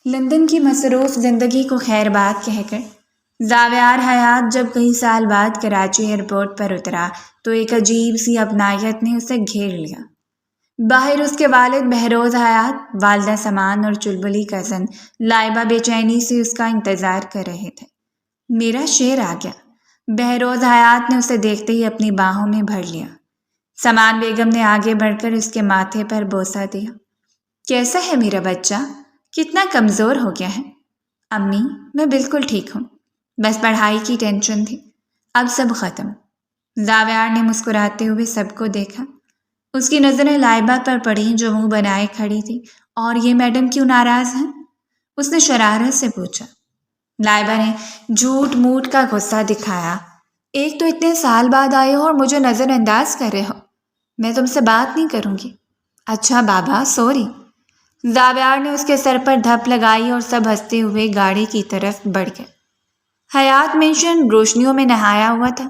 London کی مصروف زندگی کو خیر بات کہہ کر زاویار حیات جب کئی سال بعد کراچی ایئرپورٹ پر اترا تو ایک عجیب سی اپنائیت نے اسے گھیر لیا۔ باہر اس کے والد بہروز حیات، والدہ سمان اور چلبلی کزن لائبہ بے چینی سے اس کا انتظار کر رہے تھے۔ میرا شیر آ گیا، بہروز حیات نے اسے دیکھتے ہی اپنی باہوں میں بھر لیا۔ سمان بیگم نے آگے بڑھ کر اس کے ماتھے پر بوسہ دیا۔ کیسا ہے میرا بچہ؟ کتنا کمزور ہو گیا ہے؟ امی، میں بالکل ٹھیک ہوں، بس پڑھائی کی ٹینشن تھی، اب سب ختم۔ زاویار نے مسکراتے ہوئے سب کو دیکھا۔ اس کی نظریں لائبہ پر پڑیں جو منہ بنائے کھڑی تھی۔ اور یہ میڈم کیوں ناراض ہیں؟ اس نے شرارت سے پوچھا۔ لائبہ نے جھوٹ موٹ کا غصہ دکھایا۔ ایک تو اتنے سال بعد آئے ہو اور مجھے نظر انداز کر رہے ہو، میں تم سے بات نہیں کروں گی۔ اچھا بابا، سوری۔ زاویار نے اس کے سر پر دھپ لگائی اور سب ہنستے ہوئے گاڑی کی طرف بڑھ گئے۔ حیات مینشن روشنیوں میں نہایا ہوا تھا۔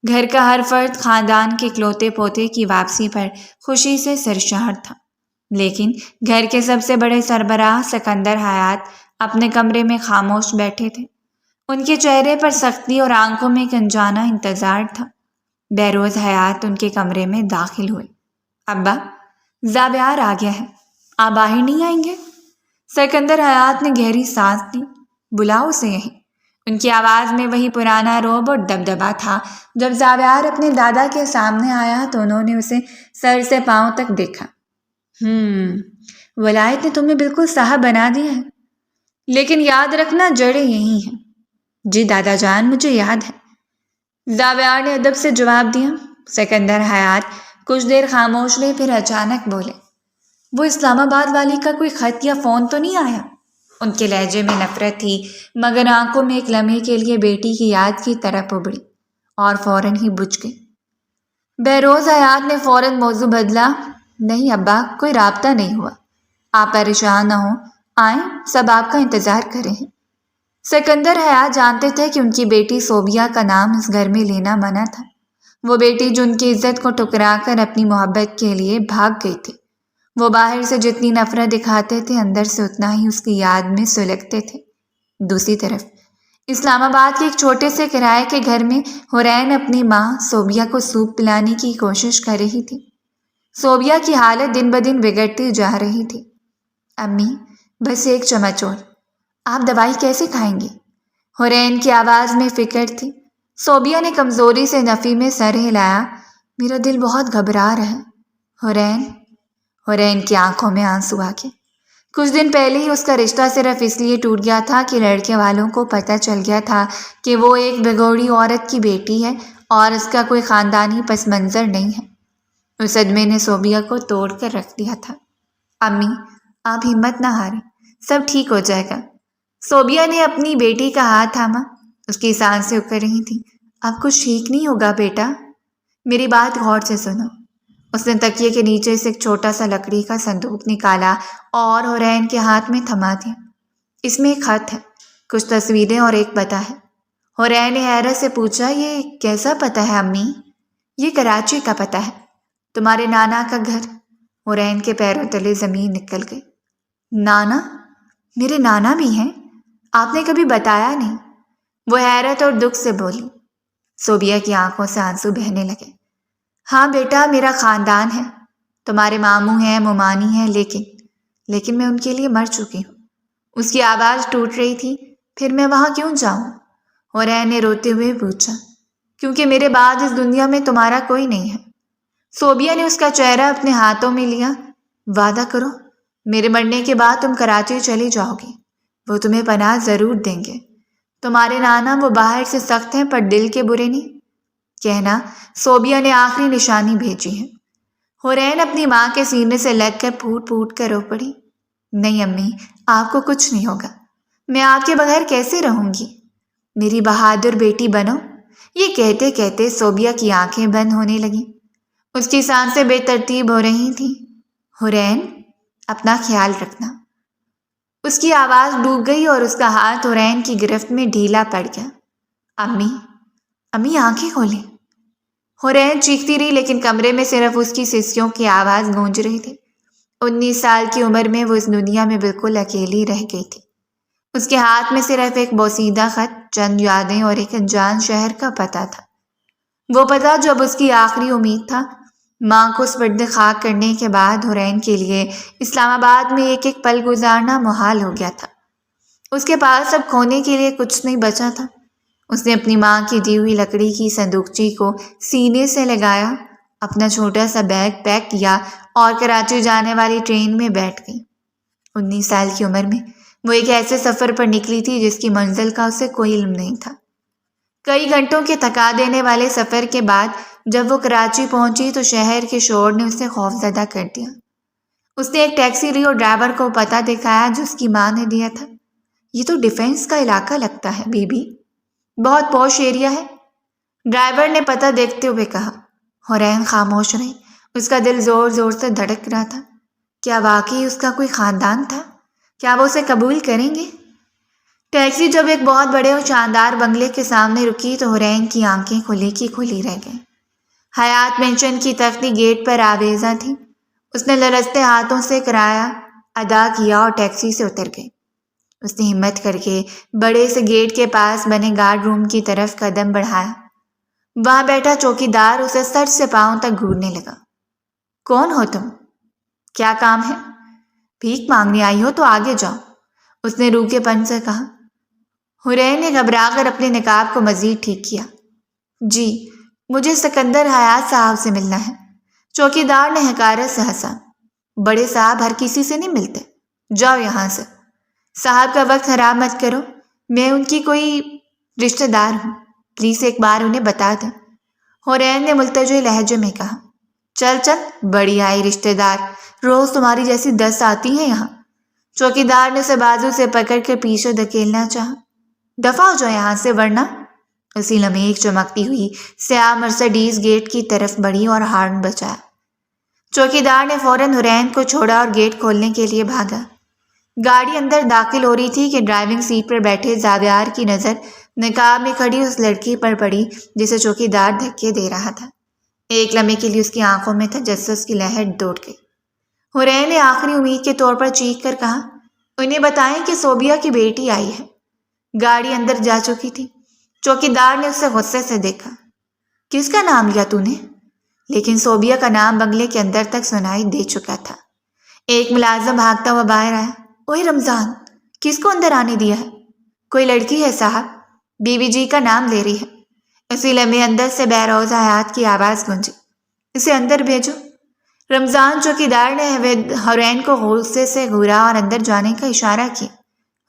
گھر کا ہر فرد خاندان کے اکلوتے پوتے کی واپسی پر خوشی سے سرشار تھا، لیکن گھر کے سب سے بڑے سربراہ سکندر حیات اپنے کمرے میں خاموش بیٹھے تھے۔ ان کے چہرے پر سختی اور آنکھوں میں ایک انجانا انتظار تھا۔ بہروز حیات ان کے کمرے میں داخل ہوئے۔ ابا، زاویار آ گیا ہے، آپ باہر نہیں آئیں گے؟ سکندر حیات نے گہری سانس لی۔ بلاؤ اسے یہیں۔ ان کی آواز میں وہی پرانا رعب اور دبدبا تھا۔ جب زاویار اپنے دادا کے سامنے آیا تو انہوں نے اسے سر سے پاؤں تک دیکھا۔ ولایت نے تمہیں بالکل صاحب بنا دیا ہے، لیکن یاد رکھنا جڑیں یہی ہیں۔ جی دادا جان، مجھے یاد ہے، زاویار نے ادب سے جواب دیا۔ سکندر حیات کچھ دیر خاموش رہے، پھر اچانک بولے، وہ اسلام آباد والی کا کوئی خط یا فون تو نہیں آیا؟ ان کے لہجے میں نفرت تھی، مگر آنکھوں میں ایک لمحے کے لیے بیٹی کی یاد کی طرف ابھری اور فوراً ہی بجھ گئی۔ بہروز حیات نے فوراً موضوع بدلا۔ نہیں ابا، کوئی رابطہ نہیں ہوا، آپ پریشان نہ ہوں، آئیں، سب آپ کا انتظار کر رہے ہیں۔ سکندر حیات جانتے تھے کہ ان کی بیٹی صوبیہ کا نام اس گھر میں لینا منع تھا۔ وہ بیٹی جو ان کی عزت کو ٹکرا کر اپنی محبت کے لیے بھاگ گئی تھی۔ وہ باہر سے جتنی نفرت دکھاتے تھے، اندر سے اتنا ہی اس کی یاد میں سلگتے تھے۔ دوسری طرف اسلام آباد کے ایک چھوٹے سے کرائے کے گھر میں حورین اپنی ماں صوبیہ کو سوپ پلانے کی کوشش کر رہی تھی۔ صوبیہ کی حالت دن بدن بگڑتی جا رہی تھی۔ امی، بس ایک چمچ اور، آپ دوائی کیسے کھائیں گی؟ حورین کی آواز میں فکر تھی۔ صوبیہ نے کمزوری سے نفی میں سر ہلایا۔ میرا دل بہت گھبرا رہا ہے۔ حورین کی آنکھوں میں آنسو آ گئے۔ کچھ دن پہلے ہی اس کا رشتہ صرف اس لیے ٹوٹ گیا تھا کہ لڑکے والوں کو پتہ چل گیا تھا کہ وہ ایک بگوڑی عورت کی بیٹی ہے اور اس کا کوئی خاندانی پس منظر نہیں ہے۔ اس صدمے نے صوبیہ کو توڑ کر رکھ دیا تھا۔ امی، آپ ہمت نہ ہاریں، سب ٹھیک ہو جائے گا۔ صوبیہ نے اپنی بیٹی کا ہاتھ تھاما۔ اس کی سانسیں اکڑ رہی تھیں۔ اب کچھ ٹھیک نہیں ہوگا بیٹا، میری بات غور سے سنو۔ اس نے تکیے کے نیچے سے ایک چھوٹا سا لکڑی کا صندوق نکالا اور حورین کے ہاتھ میں تھما دیا۔ اس میں ایک خط ہے، کچھ تصویریں اور ایک پتہ ہے۔ حورین نے حیرت سے پوچھا، یہ کیسا پتہ ہے امی؟ یہ کراچی کا پتہ ہے، تمہارے نانا کا گھر۔ حورین کے پیروں تلے زمین نکل گئی۔ نانا؟ میرے نانا بھی ہیں؟ آپ نے کبھی بتایا نہیں، وہ حیرت اور دکھ سے بولی۔ صوبیہ کی آنکھوں سے آنسو بہنے لگے۔ ہاں بیٹا، میرا خاندان ہے، تمہارے ماموں ہیں، ممانی ہیں، لیکن میں ان کے لیے مر چکی ہوں۔ اس کی آواز ٹوٹ رہی تھی۔ پھر میں وہاں کیوں جاؤں؟ حورین نے روتے ہوئے پوچھا۔ کیونکہ میرے بعد اس دنیا میں تمہارا کوئی نہیں ہے۔ صوبیہ نے اس کا چہرہ اپنے ہاتھوں میں لیا۔ وعدہ کرو، میرے مرنے کے بعد تم کراچی چلی جاؤ گی، وہ تمہیں پناہ ضرور دیں گے۔ تمہارے نانا وہ باہر سے سخت ہیں پر دل کے برے نہیں، کہنا صوبیہ نے آخری نشانی بھیجی ہے۔ حورین اپنی ماں کے سینے سے لگ کر پھوٹ پھوٹ کر رو پڑی۔ نہیں امی، آپ کو کچھ نہیں ہوگا، میں آپ کے بغیر کیسے رہوں گی؟ میری بہادر بیٹی بنو۔ یہ کہتے کہتے صوبیہ کی آنکھیں بند ہونے لگیں۔ اس کی سانسیں بے ترتیب ہو رہی تھیں۔ حورین، اپنا خیال رکھنا۔ اس کی آواز ڈوب گئی اور اس کا ہاتھ حورین کی گرفت میں ڈھیلا پڑ گیا۔ امی آنکھیں کھولیں۔ حورین چیختی رہی، لیکن کمرے میں صرف اس کی سسیوں کی آواز گونج رہی تھی۔ 19 سال کی عمر میں وہ اس دنیا میں بالکل اکیلی رہ گئی تھی۔ اس کے ہاتھ میں صرف ایک بوسیدہ خط، چند یادیں اور ایک انجان شہر کا پتہ تھا، وہ پتہ جو اب اس کی آخری امید تھا۔ ماں کو سپرد خاک کرنے کے بعد حرین کے لیے اسلام آباد میں ایک ایک پل گزارنا محال ہو گیا تھا۔ اس کے پاس اب کھونے کے لیے کچھ نہیں بچا تھا۔ اس نے اپنی ماں کی دی ہوئی لکڑی کی صندوقچی کو سینے سے لگایا، اپنا چھوٹا سا بیگ پیک کیا اور کراچی جانے والی ٹرین میں بیٹھ گئی۔ 19 سال کی عمر میں وہ ایک ایسے سفر پر نکلی تھی جس کی منزل کا اسے کوئی علم نہیں تھا۔ کئی گھنٹوں کے تھکا دینے والے سفر کے بعد جب وہ کراچی پہنچی تو شہر کے شور نے اسے خوفزدہ کر دیا۔ اس نے ایک ٹیکسی لی اور ڈرائیور کو پتہ دکھایا جو اس کی ماں نے دیا تھا۔ یہ تو ڈیفینس کا علاقہ لگتا ہے بی بی، بہت پوش ایریا ہے، ڈرائیور نے پتہ دیکھتے ہوئے کہا۔ حرین خاموش رہی، اس کا دل زور زور سے دھڑک رہا تھا۔ کیا واقعی اس کا کوئی خاندان تھا؟ کیا وہ اسے قبول کریں گے؟ ٹیکسی جب ایک بہت بڑے اور شاندار بنگلے کے سامنے رکی تو حرین کی آنکھیں کھلی کی کھلی رہ گئیں۔ حیات مینشن کی تختی گیٹ پر آویزاں تھی۔ اس نے لرزتے ہاتھوں سے کرایہ ادا کیا اور ٹیکسی سے اتر گئی۔ اس نے ہمت کر کے بڑے سے گیٹ کے پاس بنے گارڈ روم کی طرف قدم بڑھایا۔ وہاں بیٹھا چوکی دار اسے سر سے پاؤں تک گھورنے لگا۔ کون ہو تم؟ کیا کام ہے؟ بھیک مانگنے آئی ہو تو آگے جاؤ، اس نے روکھے پن سے کہا۔ حرین نے گھبرا کر اپنے نقاب کو مزید ٹھیک کیا۔ جی، مجھے سکندر حیات صاحب سے ملنا ہے۔ چوکی دار نے حقارت سے ہنسا۔ بڑے صاحب ہر کسی سے نہیں ملتے، جاؤ یہاں سے۔ صاحب کا وقت خراب مت کرو، میں ان کی کوئی رشتہ دار ہوں، پلیز ایک بار انہیں بتا دیں۔ حرین نے ملتجئ لہجے میں کہا۔ چل چل، بڑی آئی رشتہ دار، روز تمہاری جیسی 10 آتی ہیں یہاں۔ چوکی دار نے اسے بازو سے پکڑ کر پیچھے دھکیلنا چاہا۔ دفع ہو جاؤ یہاں سے ورنہ۔ اسی لمحے ایک چمکتی ہوئی سیاہ مرسڈیز گیٹ کی طرف بڑھی اور ہارن بجایا۔ چوکی دار نے فوراً حرین کو چھوڑا اور گیٹ کھولنے کے لیے بھاگا۔ گاڑی اندر داخل ہو رہی تھی کہ ڈرائیونگ سیٹ پر بیٹھے زاویار کی نظر نقاب میں کھڑی اس لڑکی پر پڑی جسے چوکی دار دھکے دے رہا تھا۔ ایک لمحے کے لیے اس کی آنکھوں میں تجسس کی لہر دوڑ گئی۔ حرین نے آخری امید کے طور پر چیخ کر کہا، انہیں بتائیں کہ صوبیہ کی بیٹی آئی ہے۔ گاڑی اندر جا چکی تھی۔ چوکی دار نے اسے غصے سے دیکھا۔ کس کا نام لیا تو نے؟ لیکن صوبیہ کا نام بنگلے کے اندر تک سنائی دے چکا تھا۔ ایک ملازم بھاگتا ہوا باہر آیا۔ اوئے رمضان، کس کو اندر آنے دیا ہے؟ کوئی لڑکی ہے صاحب، بی بی جی کا نام لے رہی ہے۔ اسی لمحے اندر سے بہروز حیات کی آواز گونجی، اسے اندر بھیجو۔ رمضان چوکی دار نے حرین کو غصے سے گھورا اور اندر جانے کا اشارہ کیا۔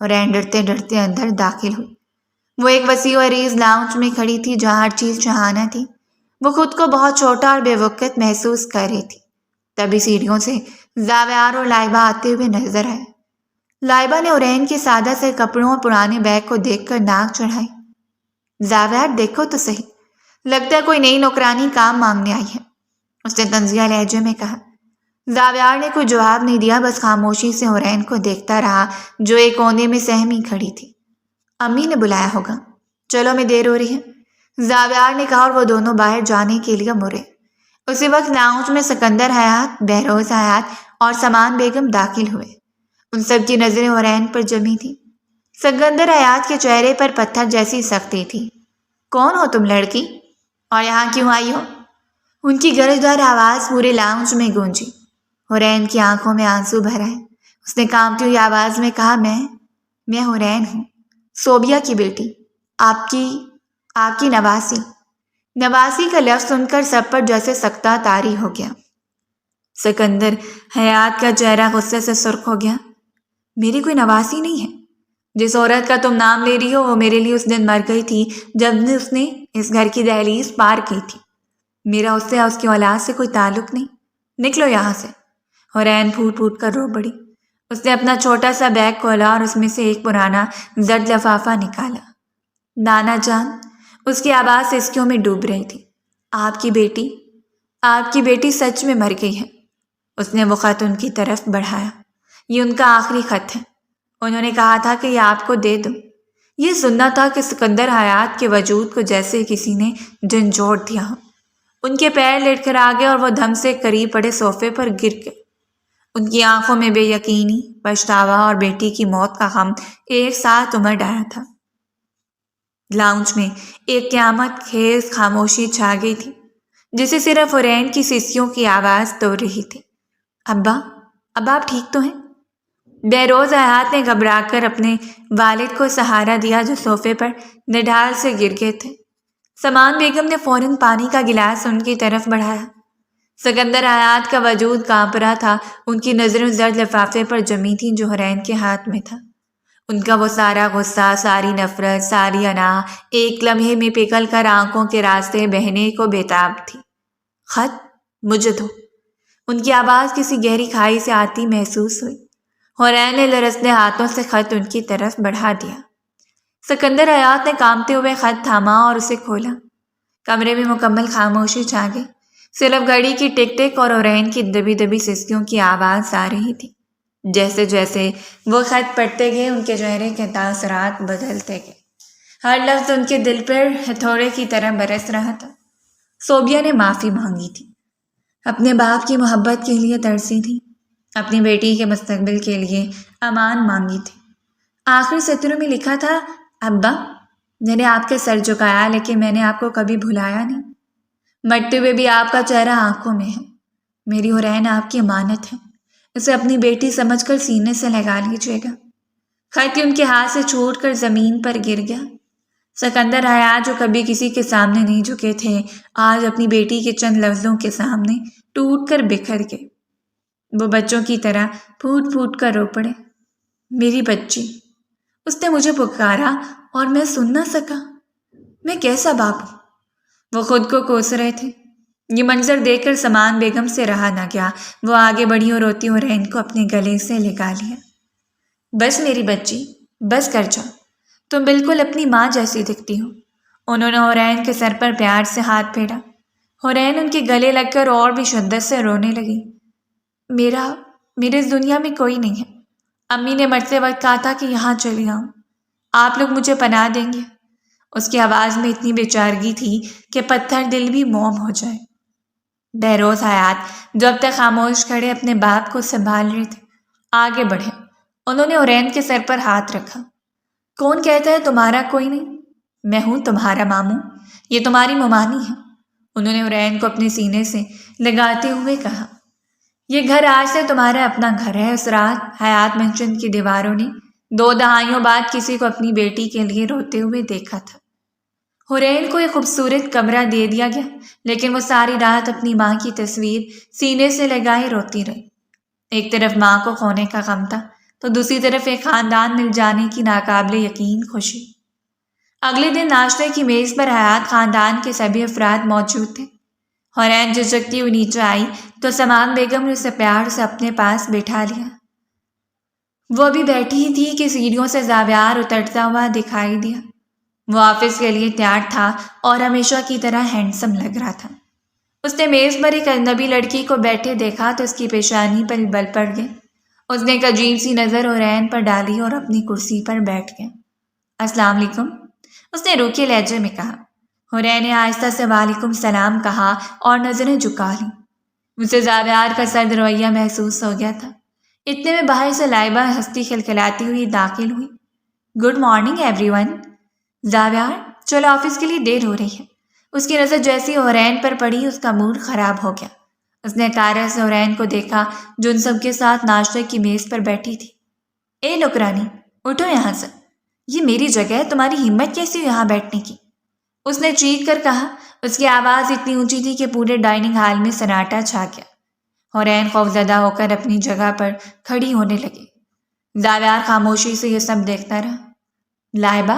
حرین ڈرتے ڈرتے اندر داخل ہوئی۔ وہ ایک وسیع و عریض لاؤنج میں کھڑی تھی جہاں ہر چیز شاہانہ تھی۔ وہ خود کو بہت چھوٹا اور بے وقت محسوس کر رہی تھی۔ تبھی سیڑھیوں سے زاویار اور لائبہ آتے ہوئے نظر آئے۔ لائبہ نے حرین کے سادہ سے کپڑوں اور پرانے بیگ کو دیکھ کر ناک چڑھائی۔ زاویار دیکھو تو صحیح، لگتا ہے کوئی نئی نوکرانی کام مانگنے آئی ہے، اس نے طنزیہ لہجے میں کہا۔ زاویار نے کوئی جواب نہیں دیا، بس خاموشی سے حرین کو دیکھتا رہا جو ایک کونے میں سہمی کھڑی تھی۔ امی نے بلایا ہوگا، چلو میں دیر ہو رہی ہے، زاویار نے کہا اور وہ دونوں باہر جانے کے لیے مڑے۔ اسی وقت لاؤنج میں سکندر حیات، بہروز حیات اور سامان بیگم داخل ہوئے۔ ان سب کی نظریں حرین پر جمی تھی۔ سکندر حیات کے چہرے پر پتھر جیسی سختی تھی۔ کون ہو تم لڑکی؟ اور یہاں کیوں آئی ہو؟ ان کی گرجدار آواز پورے لاؤنج میں گونجی۔ حرین کی آنکھوں میں آنسو بھر آئے۔ اس نے کانپتی ہوئی آواز میں کہا، میں حرین ہوں، صوبیہ کی بیٹی، آپ کی نواسی۔ نواسی کا لفظ سن کر سب پر جیسے سکتہ طاری ہو گیا۔ سکندر حیات کا چہرہ غصے سے سرخ ہو گیا۔ میری کوئی نواسی نہیں ہے۔ جس عورت کا تم نام لے رہی ہو وہ میرے لیے اس دن مر گئی تھی جب اس نے اس گھر کی دہلیز پار کی تھی۔ میرا اس سے یا اس کی اولاد سے کوئی تعلق نہیں، نکلو یہاں سے۔ حرین پھوٹ پھوٹ کر رو پڑی۔ اس نے اپنا چھوٹا سا بیگ کھولا اور اس میں سے ایک پرانا زرد لفافہ نکالا۔ نانا جان، اس کی آواز سسکیوں میں ڈوب رہی تھی، آپ کی بیٹی سچ میں مر گئی ہے۔ اس نے وہ خط ان کی طرف بڑھایا۔ یہ ان کا آخری خط ہے، انہوں نے کہا تھا کہ یہ آپ کو دے دوں۔ یہ سننا تھا کہ سکندر حیات کے وجود کو جیسے کسی نے جھنجھوڑ دیا ہو۔ ان کے پیر لٹ کر آ گئے اور وہ دھم سے قریب پڑے صوفے پر گر گئے۔ ان کی آنکھوں میں بے یقینی، پچھتاوا اور بیٹی کی موت کا غم ایک ساتھ امڑ آیا تھا۔ لاؤنج میں ایک قیامت خیز خاموشی چھا گئی تھی، جسے صرف حورین کی سسیوں کی آواز توڑ رہی تھی۔ ابا آپ ٹھیک تو ہیں؟ بہروز حیات نے گھبرا کر اپنے والد کو سہارا دیا جو صوفے پر نڈھال سے گر گئے تھے۔ سمان بیگم نے فوراً پانی کا گلاس ان کی طرف بڑھایا۔ سکندر حیات کا وجود کانپ رہا تھا، ان کی نظریں زرد لفافے پر جمی تھیں جو حورین کے ہاتھ میں تھا۔ ان کا وہ سارا غصہ، ساری نفرت، ساری انا ایک لمحے میں پگھل کر آنکھوں کے راستے بہنے کو بےتاب تھی۔ خط مجھے دو۔ ان کی آواز کسی گہری کھائی سے آتی محسوس ہوئی۔ حورین نے لرزتے ہاتھوں سے خط ان کی طرف بڑھا دیا۔ سکندر حیات نے کانپتے ہوئے خط تھاما اور اسے کھولا۔ کمرے میں مکمل خاموشی چھا گئی، صرف گھڑی کی ٹک ٹک اور حورین کی دبی دبی سسکیوں کی آواز آ رہی تھی۔ جیسے جیسے وہ خط پڑھتے گئے ان کے چہرے کے تاثرات بدلتے گئے، ہر لفظ ان کے دل پر ہتھوڑے کی طرح برس رہا تھا۔ صوبیہ نے معافی مانگی تھی، اپنے باپ کی محبت کے لیے ترسی تھی، اپنی بیٹی کے مستقبل کے لیے امان مانگی تھی۔ آخری سطروں میں لکھا تھا، ابا میں نے آپ کے سر جھکایا لیکن میں نے آپ کو کبھی بھلایا نہیں۔ مرتے ہوئے بھی آپ کا چہرہ آنکھوں میں ہے۔ میری حورین آپ کی امانت ہے، اسے اپنی بیٹی سمجھ کر سینے سے لگا لیجیے گا۔ خط ان کے ہاتھ سے چھوٹ کر زمین پر گر گیا۔ سکندر حیات جو کبھی کسی کے سامنے نہیں جھکے تھے، آج اپنی بیٹی کے چند لفظوں کے سامنے ٹوٹ کر بکھر گئے۔ وہ بچوں کی طرح پھوٹ پھوٹ کر رو پڑے۔ میری بچی، اس نے مجھے پکارا اور میں سن نہ سکا۔ میں کیسا باپ ہوں؟ وہ خود کو کوس رہے تھے۔ یہ منظر دیکھ کر سمان بیگم سے رہا نہ گیا، وہ آگے بڑھی اور روتی حورین کو اپنے گلے سے لگا لیا۔ بس میری بچی، بس کر جا، تم بالکل اپنی ماں جیسی دکھتی ہو۔ انہوں نے حورین کے سر پر پیار سے ہاتھ پھیرا۔ حورین ان کے گلے لگ کر اور بھی شدت سے رونے لگی۔ میرے اس دنیا میں کوئی نہیں ہے۔ امی نے مرتے وقت کہا تھا کہ یہاں چلی آؤں، آپ لوگ مجھے پناہ دیں گے۔ اس کی آواز میں اتنی بے چارگی تھی کہ پتھر دل بھی موم ہو جائے۔ بہروز حیات جو اب تک خاموش کھڑے اپنے باپ کو سنبھال رہے تھے، آگے بڑھے۔ انہوں نے حورین کے سر پر ہاتھ رکھا۔ کون کہتا ہے تمہارا کوئی نہیں؟ میں ہوں تمہارا ماموں، یہ تمہاری ممانی ہے۔ انہوں نے حورین کو اپنے سینے سے لگاتے ہوئے کہا، یہ گھر آج سے تمہارا اپنا گھر ہے۔ اس رات حیات منشن کی دیواروں نے 2 دہائیوں بعد کسی کو اپنی بیٹی کے لیے روتے ہوئے دیکھا تھا۔ حورین کو ایک خوبصورت کمرہ دے دیا گیا، لیکن وہ ساری رات اپنی ماں کی تصویر سینے سے لگائے روتی رہی۔ ایک طرف ماں کو کھونے کا غم تھا تو دوسری طرف ایک خاندان مل جانے کی ناقابل یقین خوشی۔ اگلے دن ناشتے کی میز پر حیات خاندان کے سبھی افراد موجود تھے۔ حورین جھجکتی ہوئی نیچے آئی تو سمان بیگم نے اسے پیار سے اپنے پاس بٹھا لیا۔ وہ ابھی بیٹھی ہی تھی کہ سیڑھیوں سے زاویار اترتا ہوا دکھائی دیا۔ وہ آفس کے لیے تیار تھا اور ہمیشہ کی طرح ہینڈسم لگ رہا تھا۔ اس نے میز پر ایک اجنبی لڑکی کو بیٹھے دیکھا تو اس کی پیشانی پر بل پڑ گئے۔ اس نے ایک عجیب سی نظر حورین پر ڈالی اور اپنی کرسی پر بیٹھ گیا۔ السلام علیکم، اس نے روکھے لہجے میں کہا۔ حورین نے آہستہ سے وعلیکم السلام کہا اور نظریں جھکا لیں۔ اسے زاویار کا سرد رویہ محسوس ہو گیا تھا۔ اتنے میں باہر سے لائبہ ہنستی کھلکھلاتی ہوئی داخل ہوئی۔ Good morning everyone. Zaviyar, چلو آفس کے لیے دیر ہو رہی ہے۔ اس کی نظر جیسی حورین پر پڑی اس کا موڈ خراب ہو گیا۔ اس نے کارہ سے حورین کو دیکھا جو ان سب کے ساتھ ناشتے کی میز پر بیٹھی تھی۔ اے نوکرانی، اٹھو یہاں سے، یہ میری جگہ ہے، تمہاری ہمت کیسی ہو یہاں بیٹھنے کی؟ اس نے چیخ کر کہا۔ اس کی آواز اتنی اونچی تھی کہ پورے ڈائننگ ہال میں سناٹا چھا گیا۔ حورین خوفزدہ ہو کر اپنی جگہ پر کھڑی ہونے لگی۔ زاویار خاموشی سے یہ سب دیکھتا رہا۔ لائبہ،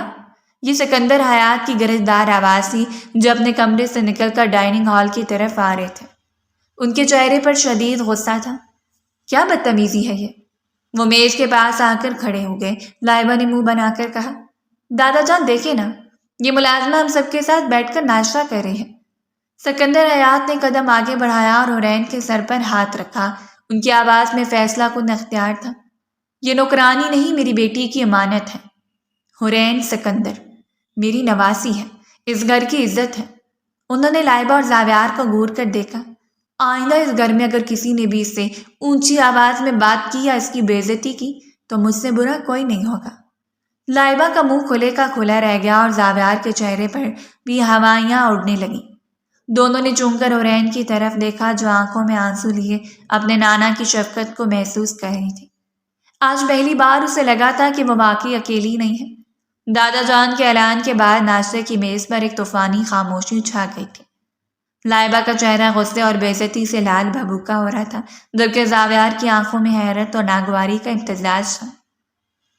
یہ سکندر حیات کی گرجدار آواز تھی جو اپنے کمرے سے نکل کر ڈائننگ ہال کی طرف آ رہے تھے۔ ان کے چہرے پر شدید غصہ تھا۔ کیا بدتمیزی ہے یہ؟ وہ میز کے پاس آ کر کھڑے ہو گئے۔ لائبہ نے منہ بنا کر کہا، دادا جان دیکھیں نا، یہ ملازمہ ہم سب کے ساتھ بیٹھ کر ناشتہ کر رہے ہیں۔ سکندر حیات نے قدم آگے بڑھایا اور حورین کے سر پر ہاتھ رکھا۔ ان کی آواز میں فیصلہ کن اختیار تھا۔ یہ نوکرانی نہیں، میری بیٹی کی امانت ہے۔ حورین سکندر میری نواسی ہے، اس گھر کی عزت ہے۔ انہوں نے لائبہ اور زاویار کو گور کر دیکھا۔ آئندہ اس گھر میں اگر کسی نے بھی اس سے اونچی آواز میں بات کی یا اس کی بے عزتی کی تو مجھ سے برا کوئی نہیں ہوگا۔ لائبہ کا منہ کھلے کا کھلا رہ گیا اور زاویار کے چہرے پر بھی ہوائیاں اڑنے لگیں۔ دونوں نے چونک کر حورین کی طرف دیکھا جو آنکھوں میں آنسو لیے اپنے نانا کی شفقت کو محسوس کر رہی تھی۔ آج پہلی بار اسے لگا تھا کہ وہ واقعی اکیلی نہیں ہے۔ دادا جان کے اعلان کے بعد ناشتے کی میز پر ایک طوفانی خاموشی چھا گئی تھی۔ لائبہ کا چہرہ غصے اور بے عزتی سے لال بھبوکا ہو رہا تھا، جبکہ زاویار کی آنکھوں میں حیرت اور ناگواری کا امتزاج تھا۔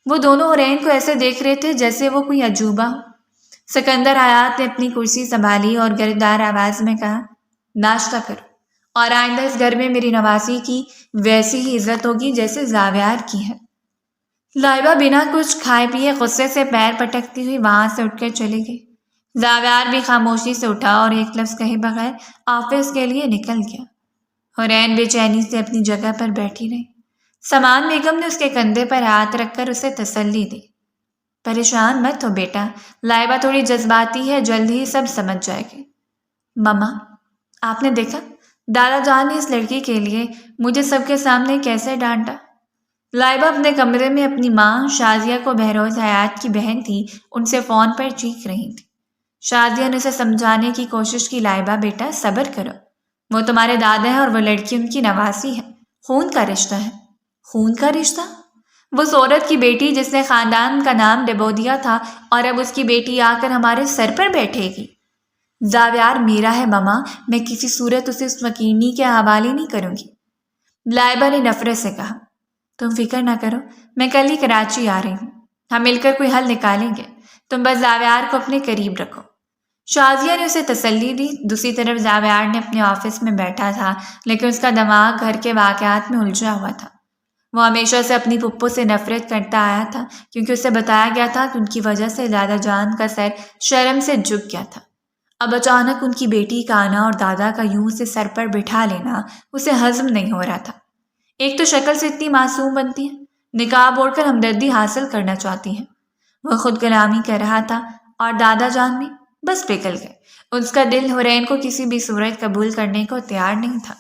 وہ دونوں حورین کو ایسے دیکھ رہے تھے جیسے وہ کوئی عجوبہ ہو۔ سکندر حیات نے اپنی کرسی سنبھالی اور گردار آواز میں کہا، ناشتہ کرو اور آئندہ اس گھر میں میری نواسی کی ویسی ہی عزت ہوگی جیسے زاویار کی ہے۔ لائبہ بنا کچھ کھائے پیے غصے سے پیر پٹکتی ہوئی وہاں سے اٹھ کر چلی گئی۔ زاویار بھی خاموشی سے اٹھا اور ایک لفظ کہے بغیر آفس کے لیے نکل گیا۔ حورین بے چینی سے اپنی جگہ پر بیٹھی رہی۔ سامان بیگم نے اس کے کندھے پر ہاتھ رکھ کر اسے تسلی دی۔ پریشان مت ہو بیٹا، لائبہ تھوڑی جذباتی ہے، جلد ہی سب سمجھ جائے گی۔ مما، آپ نے دیکھا دادا جان نے اس لڑکی کے لیے مجھے سب کے سامنے کیسے ڈانٹا۔ لائبہ اپنے کمرے میں اپنی ماں شازیہ کو بہروز حیات کی بہن تھی ان سے فون پر چیخ رہی تھی۔ شازیہ نے اسے سمجھانے کی کوشش کی، لائبہ بیٹا صبر کرو، وہ تمہارے دادا ہیں اور وہ لڑکی ان کی نواسی ہے، خون کا رشتہ ہے۔ خون کا رشتہ؟ وہ عورت کی بیٹی جس نے خاندان کا نام ڈبو دیا تھا اور اب اس کی بیٹی آ کر ہمارے سر پر بیٹھے گی۔ زاویار میرا ہے مما، میں کسی صورت اسے اس وکیلنی کے حوالے نہیں کروں گی۔ لائبہ نے نفرت سے کہا، تم فکر نہ کرو، میں کل ہی کراچی آ رہی ہوں، ہم مل کر کوئی حل نکالیں گے، تم بس زاویار کو اپنے قریب رکھو۔ شازیہ نے اسے تسلی دی۔ دوسری طرف زاویار نے اپنے آفس میں بیٹھا تھا لیکن اس کا دماغ گھر کے واقعات میں الجھا ہوا تھا۔ وہ ہمیشہ سے اپنی پھپھو سے نفرت کرتا آیا تھا کیونکہ اسے بتایا گیا تھا کہ ان کی وجہ سے دادا جان کا سر شرم سے جھک گیا تھا۔ اب اچانک ان کی بیٹی کا آنا اور دادا کا یوں اسے سر پر بٹھا لینا اسے ہضم نہیں ہو رہا تھا۔ ایک تو شکل سے اتنی معصوم بنتی ہے، نقاب اوڑھ کر ہمدردی حاصل کرنا چاہتی ہے۔ وہ خود غلامی کر رہا تھا اور دادا جان میں بس پگھل گئے۔ اس کا دل حورین کو کسی بھی صورت قبول کرنے کو تیار نہیں تھا۔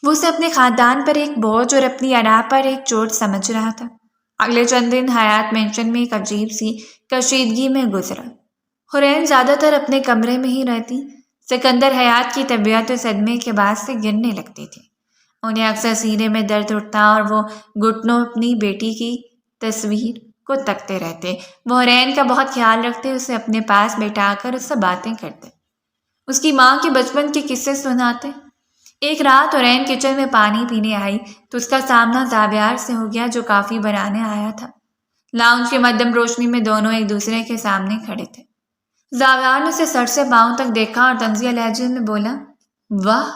وہ اسے اپنے خاندان پر ایک بوجھ اور اپنی انا پر ایک چوٹ سمجھ رہا تھا۔ اگلے چند دن حیات مینشن میں ایک عجیب سی کشیدگی میں گزرا۔ حورین زیادہ تر اپنے کمرے میں ہی رہتی۔ سکندر حیات کی طبیعت صدمے کے بعد سے گرنے لگتی تھی۔ انہیں اکثر سینے میں درد اٹھتا اور وہ گھٹنوں اپنی بیٹی کی تصویر کو تکتے رہتے۔ وہ حورین کا بہت خیال رکھتے، اسے اپنے پاس بیٹھا کر اس سے باتیں کرتے، اس کی ماں کے بچپن کے قصے سناتے۔ ایک رات حورین کچن میں پانی پینے آئی تو اس کا سامنا زاویار سے ہو گیا جو کافی بنانے آیا تھا۔ لاؤنج کی مدھم روشنی میں دونوں ایک دوسرے کے سامنے کھڑے تھے۔ زاویار نے اسے سر سے پاؤں تک دیکھا اور طنزیہ لہجے میں بولا، واہ،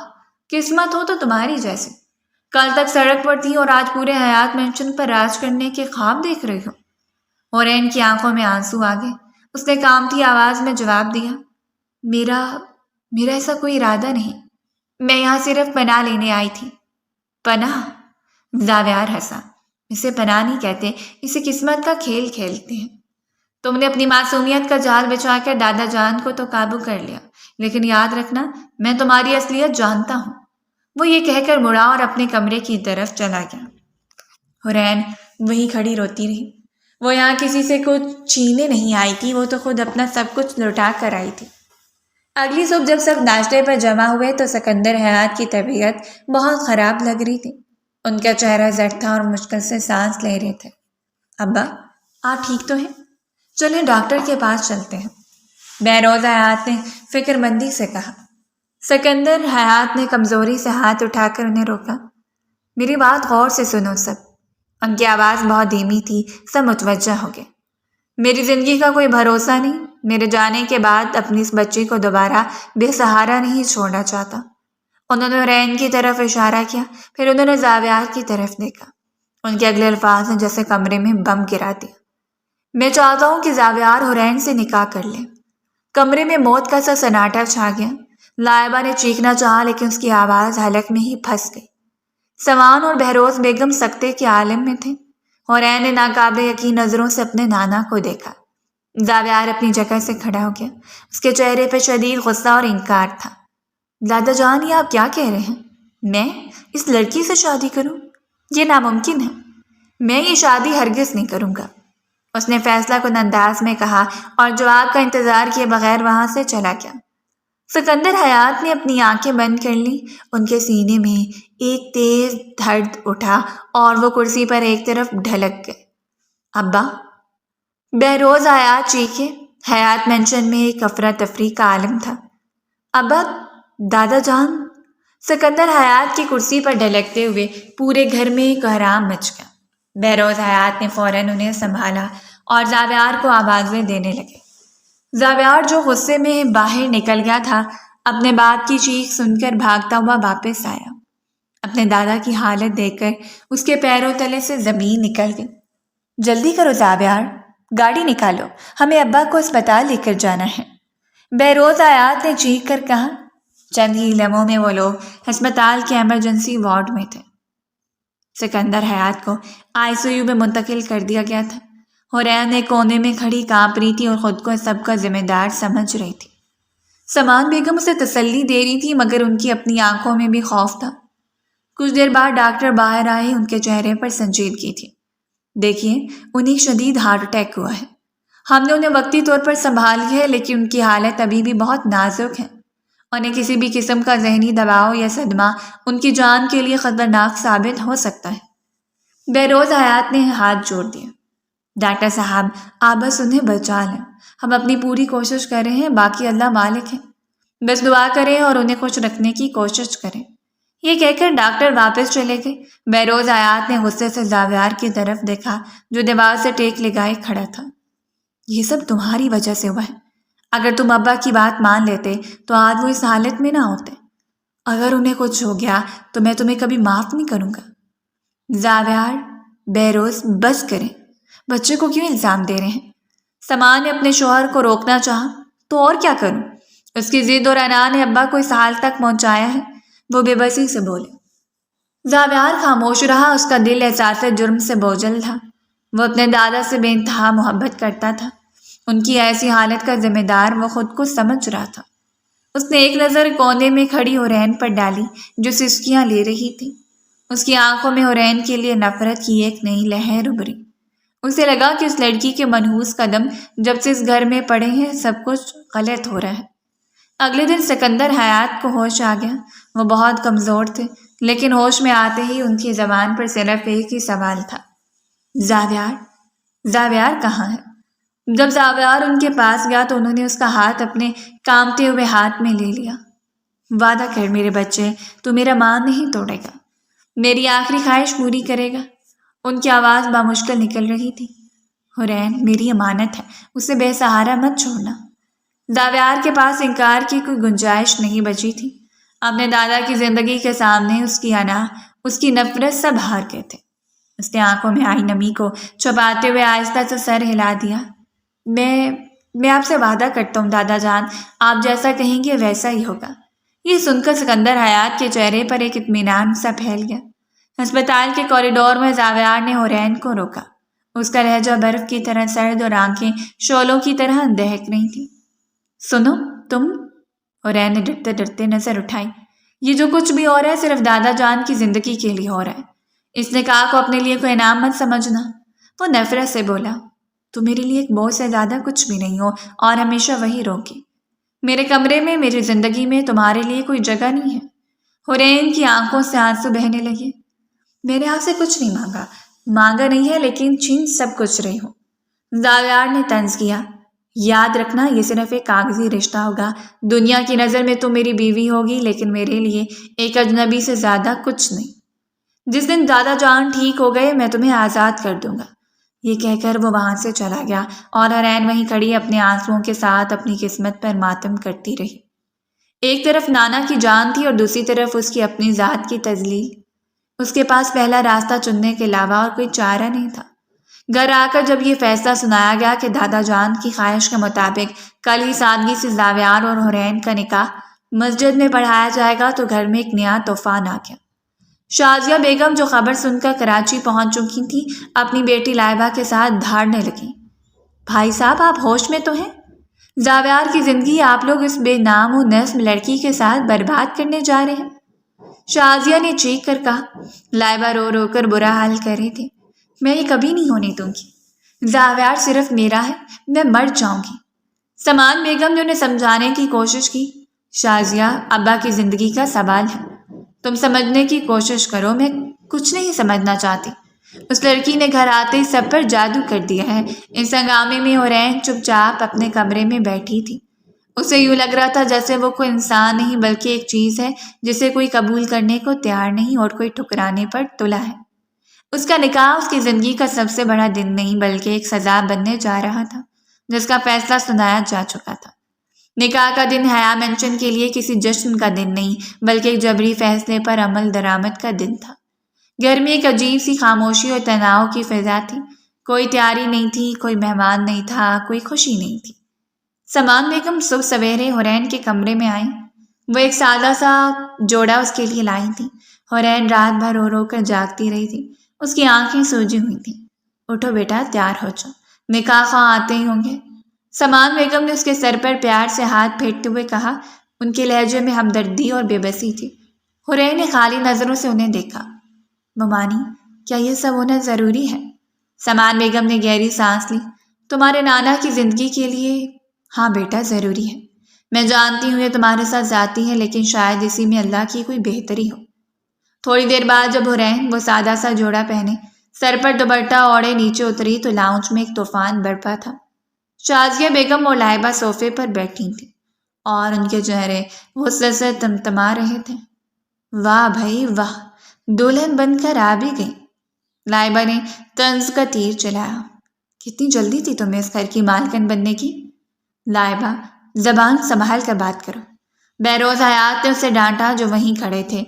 قسمت ہو تو تمہاری جیسے، کل تک سڑک پر تھی اور آج پورے حیات مینشن پر راج کرنے کے خواب دیکھ رہی ہو۔ حورین کی آنکھوں میں آنسو آ گئے۔ اس نے کانپتی آواز میں جواب دیا، میرا ایسا کوئی ارادہ نہیں، میں یہاں صرف پناہ لینے آئی تھی۔ پناہ؟ زاویار ہنسا، اسے پناہ نہیں کہتے، اسے قسمت کا کھیل کھیلتے ہیں۔ تم نے اپنی معصومیت کا جال بچھا کر دادا جان کو تو قابو کر لیا، لیکن یاد رکھنا میں تمہاری اصلیت جانتا ہوں۔ وہ یہ کہہ کر مڑا اور اپنے کمرے کی طرف چلا گیا۔ حورین وہیں کھڑی روتی رہی۔ وہ یہاں کسی سے کچھ چھینے نہیں آئی تھی، وہ تو خود اپنا سب کچھ لوٹا کر آئی تھی۔ اگلی صبح جب سب ناشتے پر جمع ہوئے تو سکندر حیات کی طبیعت بہت خراب لگ رہی تھی۔ ان کا چہرہ زرد تھا اور مشکل سے سانس لے رہے تھے۔ ابا، آپ ٹھیک تو ہیں؟ چلیں ڈاکٹر کے پاس چلتے ہیں، بہروز حیات نے فکر مندی سے کہا۔ سکندر حیات نے کمزوری سے ہاتھ اٹھا کر انہیں روکا۔ میری بات غور سے سنو سب۔ ان کی آواز بہت دھیمی تھی، سب متوجہ ہو گئے۔ میری زندگی کا کوئی بھروسہ نہیں، میرے جانے کے بعد اپنی اس بچی کو دوبارہ بے سہارا نہیں چھوڑنا حوڑنا۔ انہوں نے حورین کی طرف اشارہ کیا، پھر انہوں نے زاویار کی طرف دیکھا۔ ان کے اگلے الفاظ نے جیسے کمرے میں بم گرا دیا۔ میں چاہتا ہوں کہ زاویار حورین سے نکاح کر لے۔ کمرے میں موت کا سا سناٹا چھا گیا۔ لائبہ نے چیخنا چاہا لیکن اس کی آواز حلق میں ہی پھنس گئی۔ سوان اور بہروز بیگم سکتے کے عالم میں تھے۔ حورین نے ناقابل یقین نظروں سے اپنے نانا کو دیکھا۔ زاویار اپنی جگہ سے کھڑا ہو گیا۔ اس کے چہرے پہ شدید غصہ اور انکار تھا۔ دادا جان یہ آپ کیا کہہ رہے ہیں؟ میں اس لڑکی سے شادی کروں؟ یہ ناممکن ہے، میں یہ شادی ہرگز نہیں کروں گا، اس نے فیصلہ کن انداز میں کہا اور جواب کا انتظار کیے بغیر وہاں سے چلا گیا۔ سکندر حیات نے اپنی آنکھیں بند کر لی، ان کے سینے میں ایک تیز درد اٹھا اور وہ کرسی پر ایک طرف ڈھلک گئے۔ ابا! بہروز حیات چیخے۔ حیات مینشن میں ایک افراتفری کا عالم تھا۔ ابا! دادا جان! سکندر حیات کی کرسی پر ڈھلکتے ہوئے پورے گھر میں کوہرام مچ گیا۔ بہروز حیات نے فوراً انہیں سنبھالا اور زاویار کو آوازیں دینے لگے۔ زاویار جو غصے میں باہر نکل گیا تھا، اپنے باپ کی چیخ سن کر بھاگتا ہوا واپس آیا۔ اپنے دادا کی حالت دیکھ کر اس کے پیروں تلے سے زمین نکل گئی۔ جلدی کرو زاویار، گاڑی نکالو، ہمیں ابا کو اسپتال لے کر جانا ہے، بہروز حیات نے چیخ کر کہا۔ چند ہی لمحوں میں وہ لوگ ہسپتال کے ایمرجنسی وارڈ میں تھے۔ سکندر حیات کو ICU میں منتقل کر دیا گیا تھا۔ حورین نے کونے میں کھڑی کانپ رہی تھی اور خود کو سب کا ذمہ دار سمجھ رہی تھی۔ سمان بیگم اسے تسلی دے رہی تھی مگر ان کی اپنی آنکھوں میں بھی خوف تھا۔ کچھ دیر بعد ڈاکٹر باہر آئے، ان کے چہرے پر سنجیدگی تھی۔ دیکھیے، انہیں شدید ہارٹ اٹیک ہوا ہے، ہم نے انہیں وقتی طور پر سنبھال لیا ہے لیکن ان کی حالت ابھی بھی بہت نازک ہے، انہیں کسی بھی قسم کا ذہنی دباؤ یا صدمہ ان کی جان کے لیے خطرناک ثابت ہو سکتا ہے۔ بہروز حیات نے ہاتھ جوڑ دیا۔ ڈاکٹر صاحب، آپ بس انہیں بچا لیں، ہم اپنی پوری کوشش کر رہے ہیں، باقی اللہ مالک ہے، بس دعا کریں اور انہیں خوش رکھنے کی کوشش کریں۔ یہ کہہ کر ڈاکٹر واپس چلے گئے۔ بہروز حیات نے غصے سے زاویار کی طرف دیکھا جو دیوار سے ٹیک لگائے کھڑا تھا۔ یہ سب تمہاری وجہ سے ہوا ہے، اگر تم ابا کی بات مان لیتے تو آج وہ اس حالت میں نہ ہوتے، اگر انہیں کچھ ہو گیا تو میں تمہیں کبھی معاف نہیں کروں گا۔ زاویار، بہروز، بس کریں، بچے کو کیوں الزام دے رہے ہیں؟ سمان نے اپنے شوہر کو روکنا چاہا تو اور کیا کروں، اس کی ضد اور انا نے ابا کو اس حال تک پہنچایا ہے، وہ بے بسی سے بولے۔ زاویار خاموش رہا، اس کا دل احساس جرم سے بوجھل تھا۔ وہ اپنے دادا سے بے انتہا محبت کرتا تھا، ان کی ایسی حالت کا ذمہ دار وہ خود کو سمجھ رہا تھا۔ اس نے ایک نظر کونے میں کھڑی حورین پر ڈالی جو سسکیاں لے رہی تھی۔ اس کی آنکھوں میں حورین کے لیے نفرت کی ایک نئی لہر ابھری۔ اسے لگا کہ اس لڑکی کے منحوس قدم جب سے اس گھر میں پڑے ہیں سب کچھ غلط ہو رہا ہے۔ اگلے دن سکندر حیات کو ہوش آ گیا۔ وہ بہت کمزور تھے لیکن ہوش میں آتے ہی ان کی زبان پر صرف ایک ہی سوال تھا، زاویار؟ زاویار کہاں ہے؟ جب زاویار ان کے پاس گیا تو انہوں نے اس کا ہاتھ اپنے کانپتے ہوئے ہاتھ میں لے لیا۔ وعدہ کر میرے بچے، تو میرا مان نہیں توڑے گا، میری آخری خواہش پوری کرے گا۔ ان کی آواز بامشکل نکل رہی تھی۔ حورین، میری امانت ہے، اسے بے سہارا مت چھوڑنا۔ زاویار کے پاس انکار کی کوئی گنجائش نہیں بچی تھی۔ اپنے دادا کی زندگی کے سامنے اس کی انا، اس کی نفرت سب ہار گئے تھے۔ اس نے آنکھوں میں آئی نمی کو چھپاتے ہوئے آہستہ سے سر ہلا دیا۔ میں آپ سے وعدہ کرتا ہوں دادا جان، آپ جیسا کہیں گے ویسا ہی ہوگا۔ یہ سن کر سکندر حیات کے چہرے پر ایک اطمینان سا پھیل گیا۔ ہسپتال کے کوریڈور میں زاویار نے حورین کو روکا۔ اس کا لہجہ برف کی طرح سرد اور آنکھیں شعلوں کی طرح دہک رہی تھیں۔ سنو تم، حورین نے ڈرتے ڈرتے نظر اٹھائی، یہ جو کچھ بھی ہو رہا ہے صرف دادا جان کی زندگی کے لیے ہو رہا ہے، اس نکاح کو اپنے لیے کوئی انعام مت سمجھنا۔ وہ نفرت سے بولا، تو میرے لیے ایک بوجھ سے زیادہ کچھ بھی نہیں ہو اور ہمیشہ وہی رہوگی۔ میرے کمرے میں، میری زندگی میں تمہارے لیے کوئی جگہ نہیں ہے۔ حورین کی آنکھوں سے آنسو بہنے لگے۔ میں نے آپ سے کچھ نہیں مانگا نہیں ہے لیکن چھین سب کچھ رہی ہوں۔ زاویار نے طنز کیا، یاد رکھنا یہ صرف ایک کاغذی رشتہ ہوگا، دنیا کی نظر میں تو میری بیوی ہوگی لیکن میرے لیے ایک اجنبی سے زیادہ کچھ نہیں۔ جس دن دادا جان ٹھیک ہو گئے میں تمہیں آزاد کر دوں گا۔ یہ کہہ کر وہ وہاں سے چلا گیا اور حورین وہیں کھڑی اپنے آنسوؤں کے ساتھ اپنی قسمت پر ماتم کرتی رہی۔ ایک طرف نانا کی جان تھی اور دوسری طرف اس کی اپنی ذات کی تذلیل۔ اس کے پاس پہلا راستہ چننے کے علاوہ اور کوئی چارہ نہیں تھا۔ گھر آ کر جب یہ فیصلہ سنایا گیا کہ دادا جان کی خواہش کے مطابق کل ہی سادگی سے زاویار اور حورین کا نکاح مسجد میں پڑھایا جائے گا تو گھر میں ایک نیا طوفان آ گیا۔ شازیہ بیگم جو خبر سن کر کراچی پہنچ چکی تھی اپنی بیٹی لائبہ کے ساتھ دھاڑنے لگیں، بھائی صاحب آپ ہوش میں تو ہیں؟ زاویار کی زندگی آپ لوگ اس بے نام و نسب لڑکی کے ساتھ برباد کرنے جا رہے ہیں۔ شازیہ نے چیخ کر کہا۔ لائبہ رو رو کر برا حال کر رہی تھی۔ میں یہ کبھی نہیں ہونے دوں گی، زاویار صرف میرا ہے، میں مر جاؤں گی۔ سمان بیگم نے انہیں سمجھانے کی کوشش کی۔ شازیہ، ابا کی زندگی کا سوال ہے، تم سمجھنے کی کوشش کرو، میں کچھ نہیں سمجھنا چاہتی۔ اس لڑکی نے گھر آتے ہی سب پر جادو کر دیا ہے۔ اس ہنگامے میں حورین چپ چاپ اپنے کمرے میں بیٹھی تھی۔ اسے یوں لگ رہا تھا جیسے وہ کوئی انسان نہیں بلکہ ایک چیز ہے جسے کوئی قبول کرنے کو تیار نہیں اور کوئی ٹھکرانے پر تلا ہے۔ اس کا نکاح اس کی زندگی کا سب سے بڑا دن نہیں بلکہ ایک سزا بننے جا رہا تھا جس کا فیصلہ سنایا جا چکا تھا۔ نکاح کا دن حیا مینشن کے لیے کسی جشن کا دن نہیں بلکہ ایک جبری فیصلے پر عمل درآمد کا دن تھا۔ گھر میں ایک عجیب سی خاموشی اور تناؤ کی فضا تھی۔ کوئی تیاری نہیں تھی، کوئی مہمان نہیں تھا، کوئی خوشی نہیں تھی۔ سمان بیگم صبح سویرے حورین کے کمرے میں آئیں۔ وہ ایک سادہ سا جوڑا اس کے لیے لائی تھی۔ حورین رات بھر رو رو کر جاگتی رہی تھی۔ اس کی آنکھیں سوجی ہوئی تھیں۔ اٹھو بیٹا، تیار ہو جاؤ، نکاح خواہ آتے ہی ہوں گے۔ سمان بیگم نے اس کے سر پر پیار سے ہاتھ پھیرتے ہوئے کہا۔ ان کے لہجے میں ہمدردی اور بے بسی تھی۔ حورین نے خالی نظروں سے انہیں دیکھا۔ ممانی، کیا یہ سب ہونا ضروری ہے؟ سمان بیگم نے گہری سانس لی۔ تمہارے نانا کی زندگی کے لیے ہاں بیٹا، ضروری ہے۔ میں جانتی ہوں یہ تمہارے ساتھ ذاتی ہے لیکن شاید اسی میں اللہ کی کوئی بہتری ہو۔ تھوڑی دیر بعد جب حورین وہ سادہ سا جوڑا پہنے، سر پر دوپٹہ اوڑھے نیچے اتری تو لاؤنج میں ایک طوفان برپا تھا۔ شازیہ بیگم اور لائبہ صوفے پر بیٹھی تھیں اور ان کے چہرے غصے سے تمتما رہے تھے۔ واہ بھائی واہ، دلہن بن کر آ بھی گئی۔ لائبہ نے طنز کا تیر چلایا۔ کتنی جلدی تھی تمہیں اس گھر کی مالکن بننے کی؟ لائبہ، زبان سنبھال کر بات کرو۔ بہروز حیات نے اسے ڈانٹا جو وہیں کھڑے تھے۔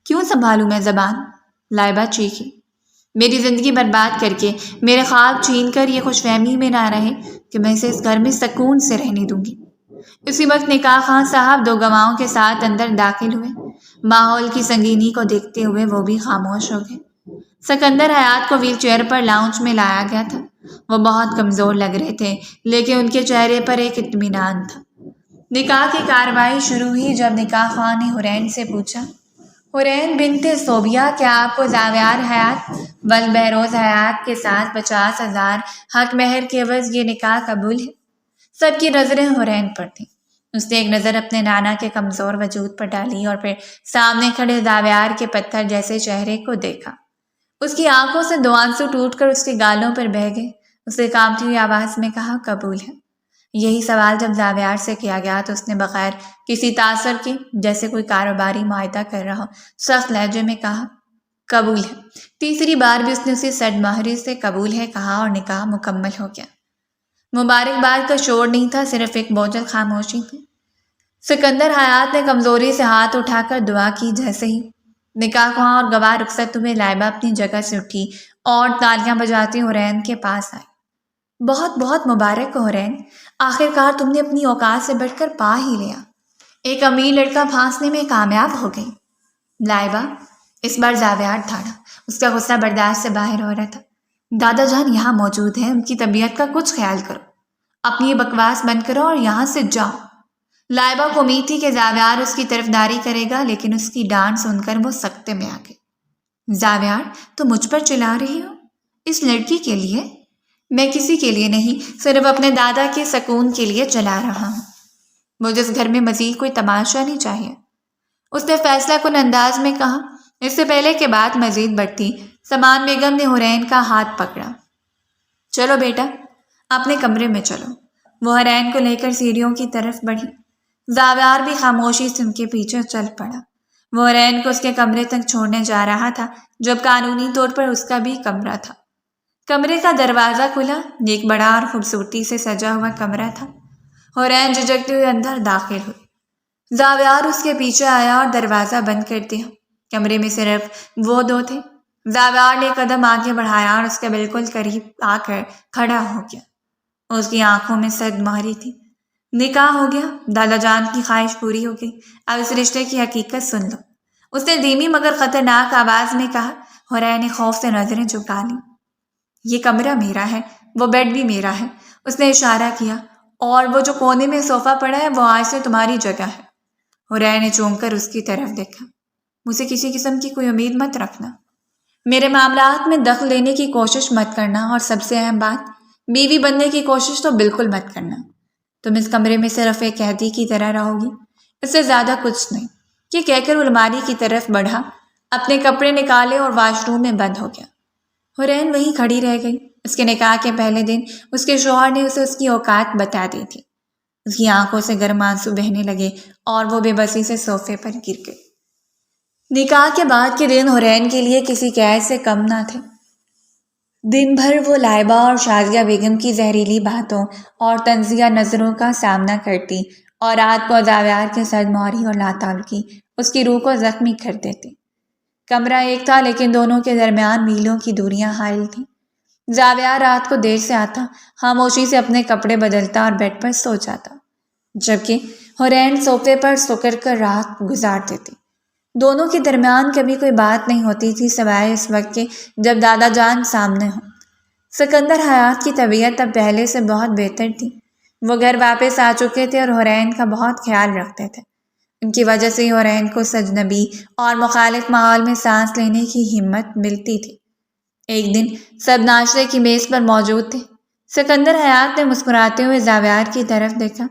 کیوں سنبھالوں میں زبان؟ لائبہ چیخی۔ میری زندگی برباد کر کے، میرے خواب چھین کر یہ خوش فہمی میں نہ رہے کہ میں اسے اس گھر میں سکون سے رہنے دوں گی۔ اسی وقت نکاح خان صاحب دو گواہوں کے ساتھ اندر داخل ہوئے۔ ماحول کی سنگینی کو دیکھتے ہوئے وہ بھی خاموش ہو گئے۔ سکندر حیات کو ویل چیئر پر لاؤنج میں لایا گیا تھا۔ وہ بہت کمزور لگ رہے تھے لیکن ان کے چہرے پر ایک اطمینان تھا۔ نکاح کی کارروائی شروع ہوئی جب نکاح خواہ نے حورین سے پوچھا۔ حورین بنت صوبیہ، کیا آپ کو زاویار حیات ول بہروز حیات کے ساتھ 50,000 حق مہر کے عوض یہ نکاح قبول ہے؟ سب کی نظریں حورین پر تھیں۔ اس نے ایک نظر اپنے نانا کے کمزور وجود پر ڈالی اور پھر سامنے کھڑے زاویار کے پتھر جیسے چہرے کو دیکھا۔ اس کی آنکھوں سے دو آنسو ٹوٹ کر اس کے گالوں پر بہہ گئے۔ اس نے کانپتی ہوئی آواز میں کہا، قبول ہے۔ یہی سوال جب زاویار سے کیا گیا تو اس نے بغیر کسی تاثر کے، جیسے کوئی کاروباری معاہدہ کر رہا ہو، سخت لہجے میں کہا، قبول ہے۔ تیسری بار بھی اس نے اسے سد مہری سے قبول ہے کہا اور نکاح مکمل ہو گیا۔ مبارکباد کا شور نہیں تھا، صرف ایک بوجھل خاموشی تھی۔ سکندر حیات نے کمزوری سے ہاتھ اٹھا کر دعا کی۔ جیسے ہی نکاح خواہ اور گواہ رخصت ہوئے، لائبہ اپنی جگہ سے اٹھی اور تالیاں بجاتی حورین کے پاس آئی۔ بہت بہت مبارک ہو حورین، آخر کار تم نے اپنی اوقات سے بڑھ کر پا ہی لیا۔ ایک امیر لڑکا پھانسنے میں کامیاب ہو گئی۔ لائبہ، اس بار زاویار دھاڑا، اس کا غصہ برداشت سے باہر ہو رہا تھا۔ دادا جان یہاں موجود ہیں، ان کی طبیعت کا کچھ خیال کرو، اپنی یہ بکواس بند کرو اور یہاں سے جاؤ۔ لائبہ کو امید تھی کہ زاویار اس کی طرفداری کرے گا لیکن اس کی ڈانٹ سن کر وہ سکتے میں آ گئی۔ زاویار، تم مجھ پر چلا رہی ہو؟ اس لڑکی کے لیے؟ میں کسی کے لیے نہیں، صرف اپنے دادا کے سکون کے لیے چلا رہا ہوں۔ مجھے اس گھر میں مزید کوئی تماشا نہیں چاہیے، اس نے فیصلہ کن انداز میں کہا۔ اس سے پہلے کہ بات مزید بڑھتی، سمان بیگم نے حورین کا ہاتھ پکڑا۔ چلو بیٹا، اپنے کمرے میں چلو۔ وہ حورین کو لے کر سیڑھیوں کی طرف بڑھی۔ زاویار بھی خاموشی سے ان کے پیچھے چل پڑا۔ وہ حورین کو اس کے کمرے تک چھوڑنے جا رہا تھا جب قانونی طور پر اس کا بھی کمرہ تھا۔ کمرے کا دروازہ کھلا، ایک بڑا اور خوبصورتی سے سجا ہوا کمرہ تھا۔ حورین جھجکتے ہوئے اندر داخل ہوئی۔ زاویار اس کے پیچھے آیا اور دروازہ بند کر دیا۔ کمرے میں صرف وہ دو تھے۔ زاویار نے قدم آگے بڑھایا اور اس کے بالکل قریب آ کر کھڑا ہو گیا۔ اس کی آنکھوں میں سد مہری تھی۔ نکاح ہو گیا، دادا جان کی خواہش پوری ہو گئی، اب اس رشتے کی حقیقت سن لو، اس نے دھیمی مگر خطرناک آواز میں کہا۔ حورین نے خوف سے نظریں جھکا لیں۔ یہ کمرہ میرا ہے، وہ بیڈ بھی میرا ہے، اس نے اشارہ کیا، اور وہ جو کونے میں صوفہ پڑا ہے وہ آج سے تمہاری جگہ ہے۔ حورین نے چونک کر اس کی طرف دیکھا۔ مجھے کسی قسم کی کوئی امید مت رکھنا، میرے معاملات میں دخل دینے کی کوشش مت کرنا، اور سب سے اہم بات، بیوی بننے کی کوشش تو بالکل مت کرنا۔ تم اس کمرے میں صرف ایک قیدی کی طرح رہو گی، اس سے زیادہ کچھ نہیں۔ یہ کہہ کر وہ الماری کی طرف بڑھا، اپنے کپڑے نکالے اور واش روم میں بند ہو گیا۔ حورین وہیں کھڑی رہ گئی۔ اس کے نکاح کے پہلے دن اس کے شوہر نے اسے اس کی اوقات بتا دی تھی۔ اس کی آنکھوں سے گرم آنسو بہنے لگے اور وہ بے بسی سے صوفے پر گر گئی۔ نکاح کے بعد کے دن حورین کے لیے کسی قید سے کم نہ تھے۔ دن بھر وہ لائبہ اور شازیہ بیگم کی زہریلی باتوں اور طنزیہ نظروں کا سامنا کرتی، اور رات کو زاویار کے سرموری اور لاتعلقی اس کی روح کو زخمی کر دیتی۔ کمرہ ایک تھا لیکن دونوں کے درمیان میلوں کی دوریاں حائل تھیں۔ زاویار رات کو دیر سے آتا، خاموشی سے اپنے کپڑے بدلتا اور بیڈ پر سو جاتا، جبکہ حورین صوفے پر سکڑ کر رات گزار دیتی۔ دونوں کے درمیان کبھی کوئی بات نہیں ہوتی تھی سوائے اس وقت کے جب دادا جان سامنے ہوں۔ سکندر حیات کی طبیعت اب پہلے سے بہت بہتر تھی۔ وہ گھر واپس آ چکے تھے اور حورین کا بہت خیال رکھتے تھے۔ ان کی وجہ سے حورین کو سجنبی اور مخالف ماحول میں سانس لینے کی ہمت ملتی تھی۔ ایک دن سب ناشتے کی میز پر موجود تھے۔ سکندر حیات نے مسکراتے ہوئے زاویار کی طرف دیکھا۔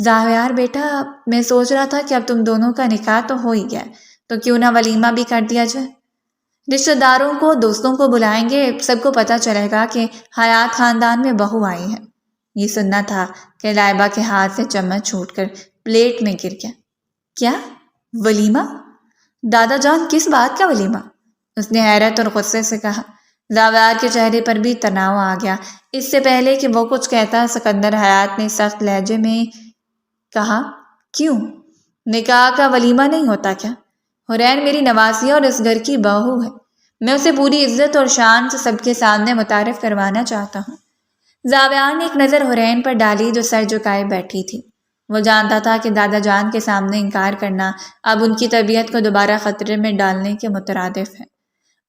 زاویار بیٹا، میں سوچ رہا تھا کہ اب تم دونوں کا نکاح تو ہو ہی گیا، تو کیوں نہ ولیمہ بھی کر دیا جائے۔ رشتہ داروں کو، دوستوں کو بلائیں گے، سب کو پتہ چلے گا کہ حیات خاندان میں بہو آئی ہے۔ یہ سننا تھا کہ لائبہ کے ہاتھ سے چمچ چھوٹ کر پلیٹ میں گر گیا۔ کیا ولیمہ؟ دادا جان، کس بات کا ولیمہ؟ اس نے حیرت اور غصے سے کہا۔ زاویار کے چہرے پر بھی تناؤ آ گیا۔ اس سے پہلے کہ وہ کچھ کہتا، سکندر حیات نے سخت لہجے میں کہا، کیوں؟ نکاح کا ولیمہ نہیں ہوتا کیا؟ حورین میری نواسی اور اس گھر کی بہو ہے، میں اسے پوری عزت اور شان سے سب کے سامنے متعارف کروانا چاہتا ہوں۔ زاویار نے ایک نظر حورین پر ڈالی جو سر جھکائے بیٹھی تھی۔ وہ جانتا تھا کہ دادا جان کے سامنے انکار کرنا اب ان کی طبیعت کو دوبارہ خطرے میں ڈالنے کے مترادف ہے۔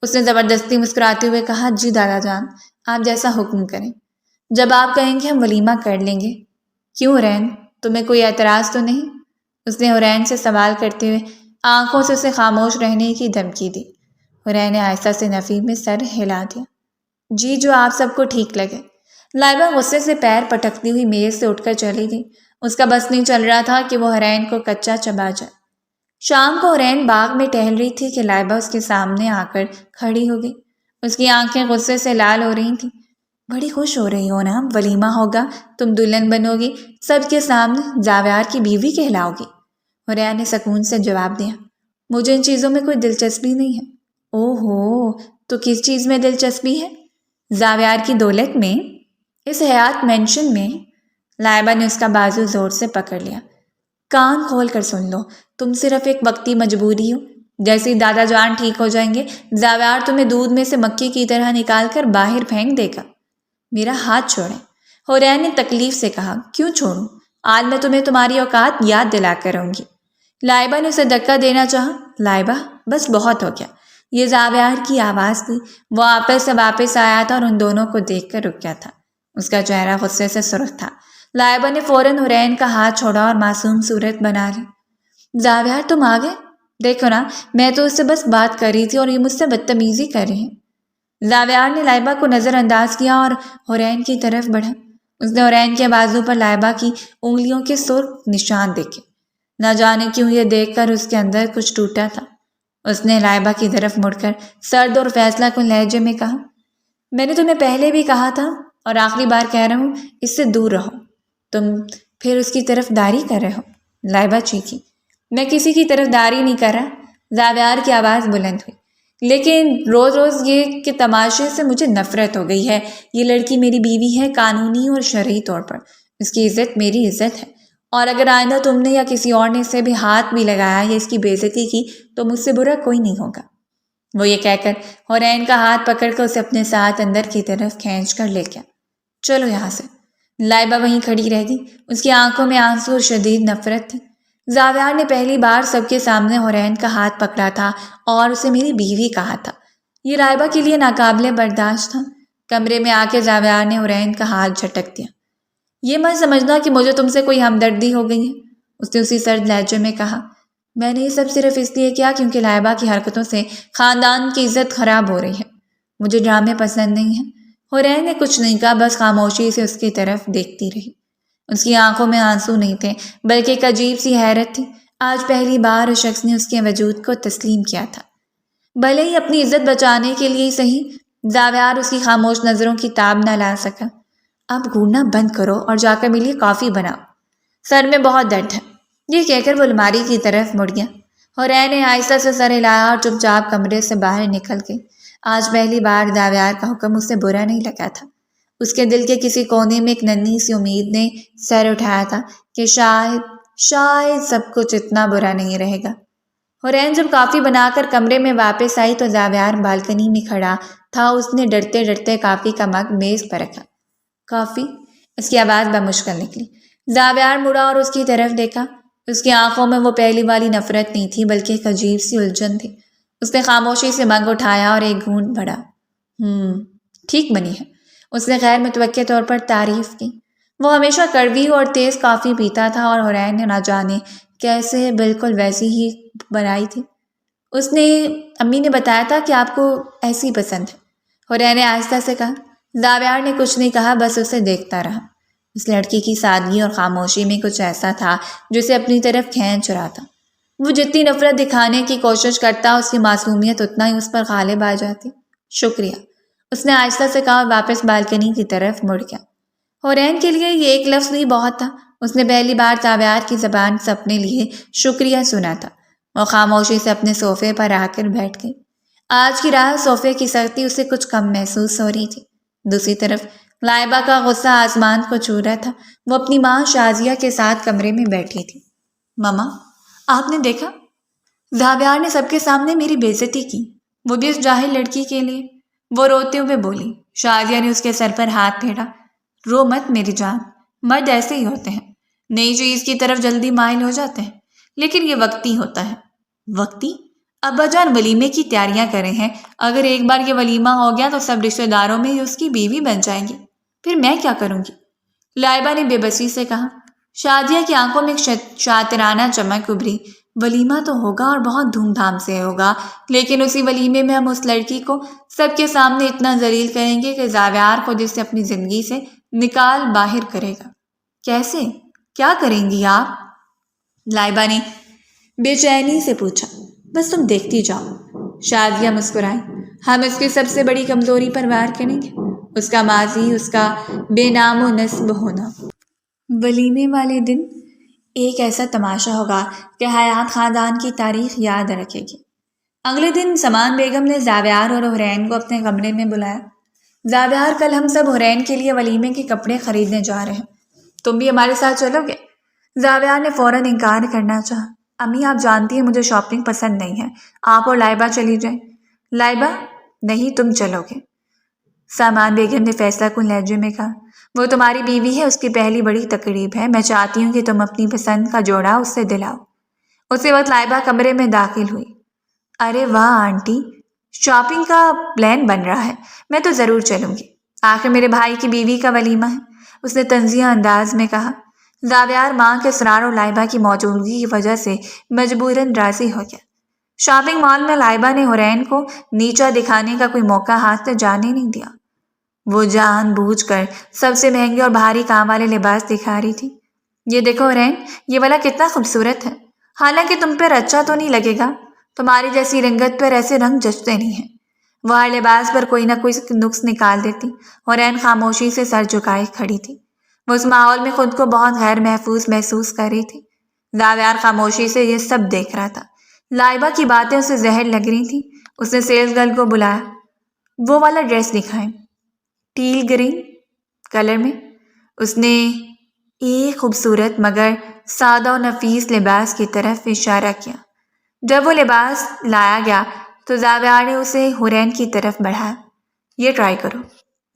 اس نے زبردستی مسکراتے ہوئے کہا، جی دادا جان، آپ جیسا حکم کریں، جب آپ کہیں گے ہم ولیمہ کر لیں گے۔ کیوں حورین، تمہیں کوئی اعتراض تو نہیں؟ اس نے حورین سے سوال کرتے ہوئے آنکھوں سے اسے خاموش رہنے کی دھمکی دی۔ حورین نے آہستہ سے نفی میں سر ہلا دیا۔ جی، جو آپ سب کو ٹھیک لگے۔ لائبہ غصے سے پیر پٹکتی ہوئی میز سے اٹھ کر چلی گئی۔ اس کا بس نہیں چل رہا تھا کہ وہ حورین کو کچا چبا جائے۔ شام کو حورین باغ میں ٹہل رہی تھی کہ لائبہ اس کے سامنے آ کر کھڑی ہو گئی۔ اس کی آنکھیں غصے سے لال ہو رہی تھیں۔ بڑی خوش ہو رہی ہو نا، ولیمہ ہوگا، تم دلہن بنو گی، سب کے سامنے زاویار کی بیوی کہلاؤ گی۔ حورین نے سکون سے جواب دیا، مجھے ان چیزوں میں کوئی دلچسپی نہیں ہے۔ اوہو، تو کس چیز میں دلچسپی ہے؟ زاویار کی دولت میں، اس حیات مینشن میں۔ لائبہ نے اس کا بازو زور سے پکڑ لیا۔ کان کھول کر سن لو، تم صرف ایک وقتی مجبوری ہو۔ جیسے ہی دادا جان ٹھیک ہو جائیں گے، زاویار تمہیں دودھ میں سے مکھی کی طرح نکال کر باہر پھینک دے گا۔ میرا ہاتھ چھوڑیں، حورین نے تکلیف سے کہا۔ کیوں چھوڑوں؟ آج میں تمہیں تمہاری اوقات یاد دلا کر رہوں گی۔ لائبہ نے اسے دھکا دینا چاہا۔ لائبہ، بس بہت ہو گیا۔ یہ زاویار کی آواز تھی۔ وہ آپس سے واپس آیا تھا اور ان دونوں کو دیکھ کر رک گیا تھا۔ اس کا چہرہ غصے سے سرخ تھا۔ لائبہ نے فوراً حورین کا ہاتھ چھوڑا اور معصوم صورت بنا لی۔ زاویار، تم آ گئے؟ دیکھو نا، میں تو اس سے بس بات کر رہی تھی اور یہ مجھ سے بدتمیزی کر رہے ہیں۔ زاویار نے لائبہ کو نظر انداز کیا اور حورین کی طرف بڑھا۔ اس نے حورین کے بازو پر لائبہ کی انگلیوں کے سرخ نشان دیکھے۔ نہ جانے کیوں یہ دیکھ کر اس کے اندر کچھ ٹوٹا تھا۔ اس نے لائبہ کی طرف مڑ کر سرد اور فیصلہ کن لہجے میں کہا، میں نے تمہیں پہلے بھی کہا تھا اور آخری بار کہہ رہا ہوں، اس سے دور رہو۔ تم پھر اس کی طرف داری کر رہے ہو۔ لائبہ چیخی۔ میں کسی کی طرف داری نہیں کر رہا۔ زاویار کی آواز بلند ہوئی۔ لیکن روز روز یہ کہ تماشے سے مجھے نفرت ہو گئی ہے۔ یہ لڑکی میری بیوی ہے، قانونی اور شرعی طور پر۔ اس کی عزت میری عزت ہے، اور اگر آئندہ تم نے یا کسی اور نے اسے بھی ہاتھ بھی لگایا یا اس کی بے عزتی کی تو مجھ سے برا کوئی نہیں ہوگا۔ وہ یہ کہہ کر حورین کا ہاتھ پکڑ کر اسے اپنے ساتھ اندر کی طرف کھینچ کر لے گیا۔ چلو یہاں سے۔ لائبہ وہیں کھڑی رہ گئی۔ اس کی آنکھوں میں آنسو اور شدید نفرت تھی۔ زاویار نے پہلی بار سب کے سامنے حورین کا ہاتھ پکڑا تھا اور اسے میری بیوی کہا تھا۔ یہ لائبہ کے لیے ناقابل برداشت تھا۔ کمرے میں آ کے زاویار نے حورین کا ہاتھ جھٹک دیا۔ یہ مت سمجھنا کہ مجھے تم سے کوئی ہمدردی ہو گئی ہے، اس نے اسی سرد لہجے میں کہا۔ میں نے یہ سب صرف اس لیے کیا کیونکہ لائبہ کی حرکتوں سے خاندان کی عزت خراب ہو رہی ہے۔ مجھے ڈرامے پسند نہیں ہیں۔ حورین نے کچھ نہیں کہا، بس خاموشی سے اس کی طرف دیکھتی رہی۔ اس کی آنکھوں میں آنسو نہیں تھے بلکہ ایک عجیب سی حیرت تھی۔ آج پہلی بار اس شخص نے اس کے وجود کو تسلیم کیا تھا، بھلے ہی اپنی عزت بچانے کے لیے صحیح۔ زاویار اس کی خاموش نظروں کی تاب نہ لا سکا۔ اب گھورنا بند کرو اور جا کر میرے لیے کافی بناؤ، سر میں بہت درد ہے، یہ کہہ کر وہ الماری کی طرف مڑ گیا۔ حورین نے آہستہ سے سر ہلایا اور چپ چاپ کمرے سے باہر نکل گئی۔ آج پہلی بار زاویار کا حکم اسے برا نہیں لگا تھا۔ اس کے دل کے کسی کونے میں ایک ننھی سی امید نے سر اٹھایا تھا کہ شاید سب کچھ اتنا برا نہیں رہے گا۔ حورین جب کافی بنا کر کمرے میں واپس آئی تو زاویار بالکنی میں کھڑا تھا۔ اس نے ڈرتے ڈرتے کافی کا مگ میز پر رکھا۔ کافی؟ اس کی آواز بمشکل نکلی۔ زاویار مڑا اور اس کی طرف دیکھا۔ اس کی آنکھوں میں وہ پہلی والی نفرت نہیں تھی بلکہ ایک عجیب سی الجھن تھی۔ اس نے خاموشی سے مگ اٹھایا اور ایک گھونٹ بھرا۔ ٹھیک بنی ہے، اس نے غیر متوقع طور پر تعریف کی۔ وہ ہمیشہ کڑوی اور تیز کافی پیتا تھا اور حورین نے نہ جانے کیسے بالکل ویسی ہی بنائی تھی۔ اس نے امی نے بتایا تھا کہ آپ کو ایسی پسند ہے، حورین نے آہستہ سے کہا۔ زاویار نے کچھ نہیں کہا، بس اسے دیکھتا رہا۔ اس لڑکی کی سادگی اور خاموشی میں کچھ ایسا تھا جو اسے اپنی طرف کھینچ رہا تھا۔ وہ جتنی نفرت دکھانے کی کوشش کرتا اس کی معصومیت اتنا ہی اس پر غالب آ جاتی۔ شکریہ، اس نے آہستہ سے کہا اور واپس بالکنی کی طرف مڑ گیا۔ حورین کے لیے یہ ایک لفظ بھی بہت تھا۔ اس نے پہلی بار زاویار کی زبان سے اپنے لیے شکریہ سنا تھا۔ وہ خاموشی سے اپنے صوفے پر آ کر بیٹھ گئی۔ آج کی رات صوفے کی سختی اسے کچھ کم محسوس ہو رہی تھی۔ دوسری طرف لائبہ کا غصہ آسمان کو چھو رہا تھا۔ وہ اپنی ماں شازیہ کے ساتھ کمرے میں بیٹھی تھی۔ ماما، آپ نے دیکھا؟ زاویار نے سب کے سامنے میری بے عزتی کی، وہ بھی اس جاہل لڑکی کے لیے، وہ روتے ہوئے بولی۔ شازیہ نے اس کے سر پر ہاتھ پھیرا۔ رو مت میری جان، مرد ایسے ہی ہوتے ہیں، نئی چیز کی طرف جلدی مائل ہو جاتے ہیں، لیکن یہ وقتی ہوتا ہے۔ وقتی؟ ابا جان ولیمے کی تیاریاں کرے ہیں، اگر ایک بار یہ ولیمہ ہو گیا تو سب رشتہ داروں میں ہی اس کی بیوی بن جائیں گی، پھر میں کیا کروں گی؟ لائبہ نے بے بسی سے کہا۔ شازیہ کی آنکھوں میں ایک شاطرانہ چمک ابھری۔ ولیمہ تو ہوگا اور بہت دھوم دھام سے ہوگا، لیکن اسی ولیمے میں ہم اس لڑکی کو سب کے سامنے اتنا ذلیل کریں گے کہ زاویار خود اسے اپنی زندگی سے نکال باہر کرے گا۔ کیسے؟ کیا کریں گی آپ؟ لائبہ نے بے چینی سے پوچھا۔ بس تم دیکھتی جاؤ، شازیہ مسکرائی۔ ہم اس کی سب سے بڑی کمزوری پر وار کریں گے، اس کا ماضی، اس کا بے نام و نسب ہونا۔ ولیمے والے دن ایک ایسا تماشا ہوگا کہ حیات خاندان کی تاریخ یاد رکھے گی۔ اگلے دن سمان بیگم نے زاویار اور حورین کو اپنے کمرے میں بلایا۔ زاویار، کل ہم سب حورین کے لیے ولیمے کے کپڑے خریدنے جا رہے ہیں، تم بھی ہمارے ساتھ چلو گے؟ زاویار نے فوراً انکار کرنا چاہا۔ امی، آپ جانتی ہیں مجھے شاپنگ پسند نہیں ہے، آپ اور لائبہ چلی جائیں۔ لائبہ؟ نہیں، تم چلو گے، سامان بیگم نے فیصلہ کن لہجے میں کہا۔ وہ تمہاری بیوی ہے، اس کی پہلی بڑی تقریب ہے، میں چاہتی ہوں کہ تم اپنی پسند کا جوڑا اس سے دلاؤ۔ اسی وقت لائبہ کمرے میں داخل ہوئی۔ ارے واہ آنٹی، شاپنگ کا پلان بن رہا ہے، میں تو ضرور چلوں گی، آخر میرے بھائی کی بیوی کا ولیمہ ہے، اس نے طنزیہ انداز میں کہا۔ زاویار ماں کے اصرار اور لائبہ کی موجودگی کی وجہ سے مجبوراً راضی ہو گیا۔ شاپنگ مال میں لائبہ نے حورین کو نیچا دکھانے کا کوئی موقع ہاتھ سے جانے نہیں دیا۔ وہ جان بوجھ کر سب سے مہنگے اور بھاری کام والے لباس دکھا رہی تھی۔ یہ دیکھو حورین، یہ والا کتنا خوبصورت ہے، حالانکہ تم پر اچھا تو نہیں لگے گا، تمہاری جیسی رنگت پر ایسے رنگ جچتے نہیں ہیں۔ وہ ہر لباس پر کوئی نہ کوئی نقص نکال دیتی۔ حورین خاموشی سے سر جھکائے کھڑی تھی۔ وہ اس ماحول میں خود کو بہت غیر محفوظ محسوس کر رہی تھی۔ زاویار خاموشی سے یہ سب دیکھ رہا تھا۔ لائبہ کی باتیں اسے زہر لگ رہی تھیں۔ اس نے سیلز گرل کو بلایا۔ وہ والا ڈریس دکھائیں، ٹیل گرین کلر میں۔ اس نے ایک خوبصورت مگر سادہ و نفیس لباس کی طرف اشارہ کیا۔ جب وہ لباس لایا گیا تو زاویار نے اسے حورین کی طرف بڑھایا۔ یہ ٹرائی کرو۔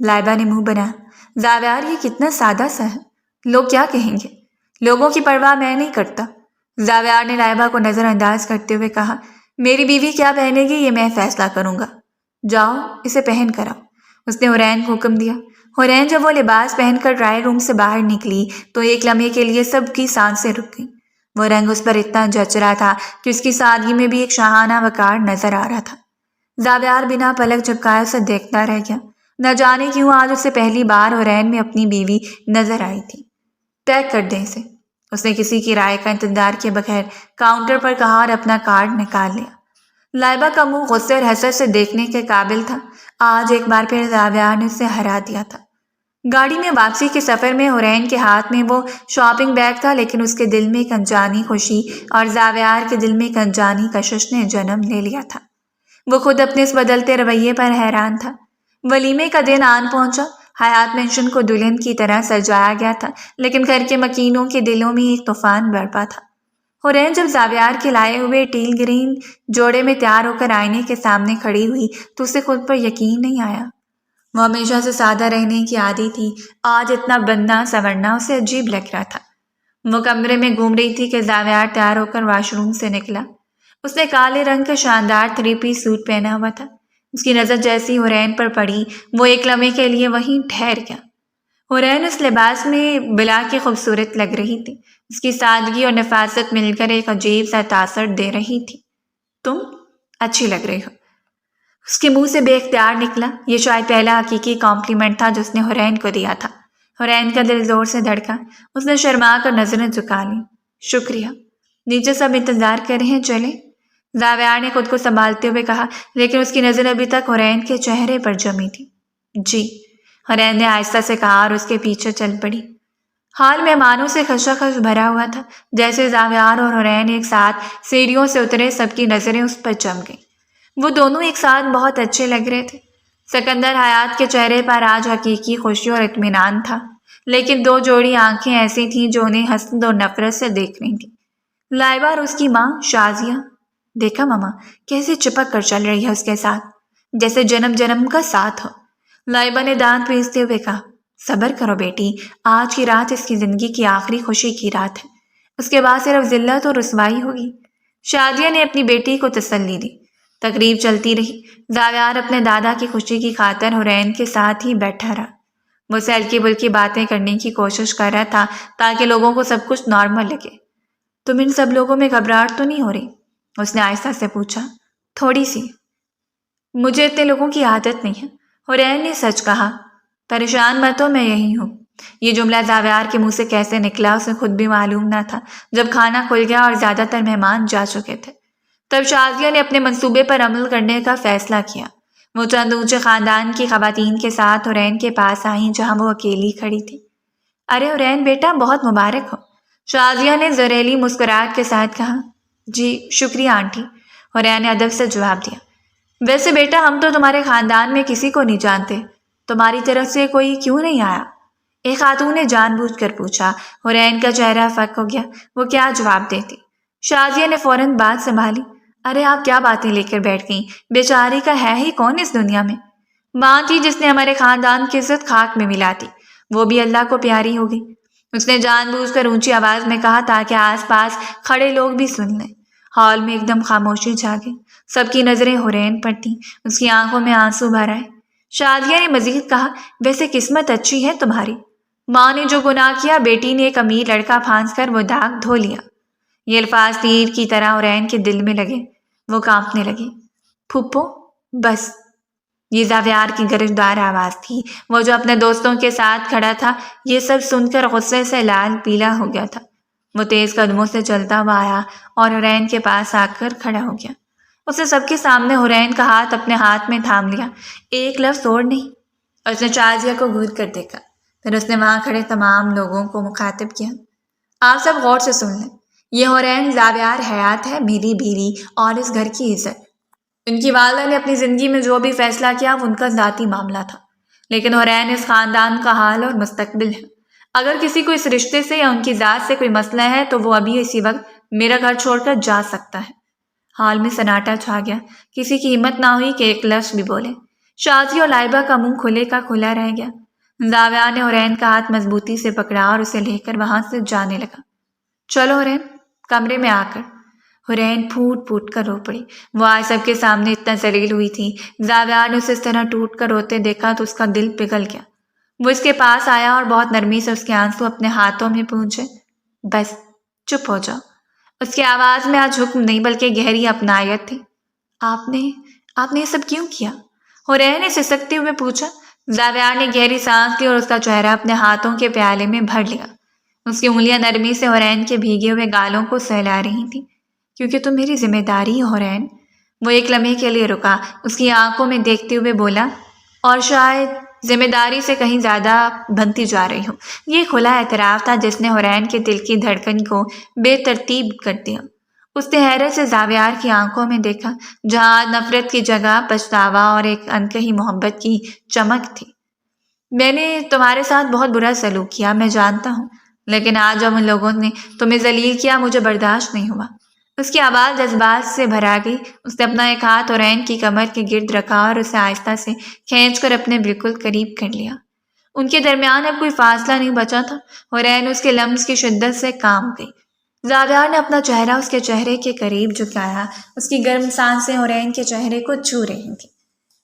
لائبہ نے منہ بنایا۔ زاویار، یہ کتنا سادہ سا ہے، لوگ کیا کہیں گے؟ لوگوں کی پرواہ میں نہیں کرتا، زاویار نے لائبہ کو نظر انداز کرتے ہوئے کہا۔ میری بیوی کیا پہنے گی یہ میں فیصلہ کروں گا، جاؤ اسے پہن کر آؤ، اس نے حورین کو حکم دیا۔ حورین جب وہ لباس پہن کر ڈرائنگ روم سے باہر نکلی تو ایک لمحے کے لیے سب کی سانسیں رک گئیں۔ وہ رنگ اس پر اتنا جچ رہا تھا کہ اس کی سادگی میں بھی ایک شاہانہ وقار نظر آ رہا تھا۔ زاویار بنا پلک جھپکائے اسے دیکھتا رہ گیا۔ نہ جانے کیوں آج اسے پہلی بار حورین میں اپنی بیوی نظر آئی تھی۔ پیک کر دیں اسے، اس نے کسی کی رائے کا انتظار کیے بغیر کاؤنٹر پر کہا اور اپنا کارڈ نکال لیا۔ لائبہ کا منہ غصے اور حسرت سے دیکھنے کے قابل تھا۔ آج ایک بار پھر زاویار نے اسے ہرا دیا تھا۔ گاڑی میں واپسی کے سفر میں حورین کے ہاتھ میں وہ شاپنگ بیگ تھا، لیکن اس کے دل میں ایک انجانی خوشی اور زاویار کے دل میں ایک انجانی کشش نے جنم لے لیا تھا۔ وہ خود اپنے اس بدلتے رویے پر حیران تھا۔ ولیمے کا دن آن پہنچا۔ حیات مینشن کو دلہن کی طرح سجایا گیا تھا، لیکن گھر کے مکینوں کے دلوں میں ایک طوفان برپا تھا۔ حورین جب زاویار کے لائے ہوئے ٹیل گرین جوڑے میں تیار ہو کر آئینے کے سامنے کھڑی ہوئی تو اسے خود پر یقین نہیں آیا۔ وہ ہمیشہ سے سادہ رہنے کی عادی تھی، آج اتنا بننا سنورنا اسے عجیب لگ رہا تھا۔ وہ کمرے میں گھوم رہی تھی کہ زاویار تیار ہو کر واش روم سے نکلا۔ اس نے کالے رنگ کا شاندار 3 پیس سوٹ پہنا ہوا تھا۔ اس کی نظر جیسی حورین پر پڑی وہ ایک لمحے کے لیے وہیں ٹھہر گیا۔ حورین اس لباس میں بلا کے خوبصورت لگ رہی تھی۔ اس کی سادگی اور نفاست مل کر ایک عجیب سا تاثر دے رہی تھی۔ تم اچھی لگ رہی ہو، اس کے منہ سے بے اختیار نکلا۔ یہ شاید پہلا حقیقی کمپلیمنٹ تھا جو اس نے حورین کو دیا تھا۔ حورین کا دل زور سے دھڑکا۔ اس نے شرما کر نظریں جھکا لیں۔ شکریہ، نیچے سب انتظار کر رہے ہیں، چلیں؟ زاویار نے خود کو سنبھالتے ہوئے کہا، لیکن اس کی نظر ابھی تک حورین کے چہرے پر جمی تھی۔ جی، حورین نے آہستہ سے کہا اور اس کے پیچھے چل پڑی۔ حال مہمانوں سے خشاخش بھرا ہوا تھا۔ جیسے زاویار اور حورین ایک ساتھ سیڑھیوں سے اترے، سب کی نظریں اس پر جم گئیں۔ وہ دونوں ایک ساتھ بہت اچھے لگ رہے تھے۔ سکندر حیات کے چہرے پر آج حقیقی خوشی اور اطمینان تھا، لیکن 2 جوڑی آنکھیں ایسی تھیں جو انہیں حسد اور نفرت سے دیکھ رہی تھیں۔ لائبہ اور اس کی ماں شازیہ، دیکھا ماما کیسے چپک کر چل رہی ہے اس کے ساتھ، جیسے جنم جنم کا ساتھ ہو۔ لائبہ نے دانت پیستے ہوئے کہا، صبر کرو بیٹی، آج کی رات اس کی زندگی کی آخری خوشی کی رات ہے، اس کے بعد صرف ذلت اور رسوائی ہوگی۔ شازیہ نے اپنی بیٹی کو تسلی دی۔ تقریب چلتی رہی۔ زاویار اپنے دادا کی خوشی کی خاطر حورین کے ساتھ ہی بیٹھا رہا۔ وہ اسے ہلکی بلکی باتیں کرنے کی کوشش کر رہا تھا تاکہ لوگوں کو سب کچھ نارمل لگے۔ تم ان سب لوگوں میں گھبراہٹ تو نہیں ہو رہی؟ اس نے آہستہ سے پوچھا۔ تھوڑی سی، مجھے اتنے لوگوں کی عادت نہیں ہے، حورین نے سچ کہا۔ پریشان مت ہو، میں یہی ہوں۔ یہ جملہ زاویار کے منہ سے کیسے نکلا اسے خود بھی معلوم نہ تھا۔ جب کھانا کھل گیا اور زیادہ تر مہمان جا چکے تھے، تب شازیہ نے اپنے منصوبے پر عمل کرنے کا فیصلہ کیا۔ وہ چند اونچے خاندان کی خواتین کے ساتھ حورین کے پاس آئیں جہاں وہ اکیلی کھڑی تھی۔ ارے حورین بیٹا، بہت مبارک ہو، شازیہ نے زہریلی مسکراہٹ کے ساتھ کہا۔ جی شکریہ آنٹی، حورین نے ادب سے جواب دیا۔ ویسے بیٹا ہم تو تمہارے خاندان میں کسی کو نہیں جانتے، تمہاری طرف سے کوئی کیوں نہیں آیا؟ ایک خاتون نے جان بوجھ کر پوچھا۔ حورین کا چہرہ فک ہو گیا، وہ کیا جواب دیتی۔ شازیہ نے فوراً بات سنبھالی۔ ارے آپ کیا باتیں لے کر بیٹھ گئیں، بیچاری کا ہے ہی کون اس دنیا میں؟ ماں تھی جس نے ہمارے خاندان کی عزت خاک میں ملا دی، وہ بھی اللہ کو پیاری ہو گئی۔ اس نے جان بوجھ کر اونچی آواز میں کہا تاکہ آس پاس کھڑے لوگ بھی سن لیں۔ ہال میں ایک دم خاموشی چھا گئی۔ سب کی نظریں حورین پر تھیں، اس کی آنکھوں میں آنسو بھر آئے۔ شازیہ نے مزید کہا، ویسے قسمت اچھی ہے تمہاری، ماں نے جو گناہ کیا بیٹی نے ایک امیر لڑکا پھانس کر وہ داغ دھو لیا۔ یہ الفاظ تیر کی طرح حورین کے دل میں لگے، وہ کانپنے لگی۔ پھپھو بس، یہ زاویار کی گرجدار آواز تھی، وہ جو اپنے دوستوں کے ساتھ کھڑا تھا۔ یہ سب سن کر غصے سے لال پیلا ہو گیا تھا۔ وہ تیز قدموں سے چلتا ہوا آیا اور حورین کے پاس آ کر کھڑا ہو گیا۔ اس نے سب کے سامنے حورین کا ہاتھ اپنے ہاتھ میں تھام لیا، ایک لفظ اور نہیں۔ اور اس نے شازیہ کو گھور کر دیکھا، پھر اس نے وہاں کھڑے تمام لوگوں کو مخاطب کیا۔ آپ سب غور سے سن لیں، یہ حورین زاویار حیات ہے، میری بیوی اور اس گھر کی عزت۔ ان کی والدہ نے اپنی زندگی میں جو بھی فیصلہ کیا وہ ان کا ذاتی معاملہ تھا، لیکن حورین اس خاندان کا حال اور مستقبل ہے۔ اگر کسی کو اس رشتے سے یا ان کی ذات سے کوئی مسئلہ ہے تو وہ ابھی اسی وقت میرا گھر چھوڑ کر جا سکتا ہے۔ حال میں سناٹا چھا گیا، کسی کی ہمت نہ ہوئی کہ ایک لفظ بھی بولے۔ شازیہ اور لائبہ کا منہ کھلے کا کھلا رہ گیا۔ زاویار نے حورین کا ہاتھ مضبوطی سے پکڑا اور اسے لے کر وہاں سے جانے لگا۔ چلو حورین، کمرے میں آ کر۔ حورین پھوٹ پھوٹ کر رو پڑی۔ وہ آج سب کے سامنے اتنا ذلیل ہوئی تھی۔ زاویار نے اسے اس طرح ٹوٹ کر روتے دیکھا تو اس کا دل پگھل گیا۔ وہ اس کے پاس آیا اور بہت نرمی سے اس کے آنسو اپنے ہاتھوں میں پونچھے۔ بس چپ ہو جاؤ۔ اس کی آواز میں آج حکم نہیں بلکہ گہری اپنائیت تھی۔ آپ نے یہ سب کیوں کیا؟ حورین نے سسکتے ہوئے پوچھا۔ زاویار نے گہری سانس لی اور اس کا چہرہ اپنے ہاتھوں کے پیالے میں بھر لیا۔ اس کی انگلیاں نرمی سے حورین کے بھیگے ہوئے گالوں کو سہلا رہی تھیں۔ کیونکہ تم میری ذمہ داری ہو حورین۔ وہ ایک لمحے کے لیے رکا، اس کی آنکھوں میں دیکھتے ہوئے بولا، اور شاید ذمہ داری سے کہیں زیادہ بنتی جا رہی ہوں۔ یہ کھلا اعتراف تھا جس نے حورین کے دل کی دھڑکن کو بے ترتیب کر دیا۔ اس نے حیرت سے زاویار کی آنکھوں میں دیکھا، جہاں نفرت کی جگہ پچھتاوا اور ایک انکہی محبت کی چمک تھی۔ میں نے تمہارے ساتھ بہت برا سلوک کیا، میں جانتا ہوں، لیکن آج جب ان لوگوں نے تمہیں ذلیل کیا مجھے برداشت نہیں ہوا۔ اس کی آواز جذبات سے بھرا گئی۔ اس نے اپنا ایک ہاتھ حورین کی کمر کے گرد رکھا اور اسے آہستہ سے کھینچ کر اپنے بالکل قریب کر لیا۔ ان کے درمیان اب کوئی فاصلہ نہیں بچا تھا۔ حورین اس کے لمس کی شدت سے کانپ گئی۔ زاویار نے اپنا چہرہ اس کے چہرے کے قریب جھکایا۔ اس کی گرم سانسیں حورین کے چہرے کو چھو رہی تھیں۔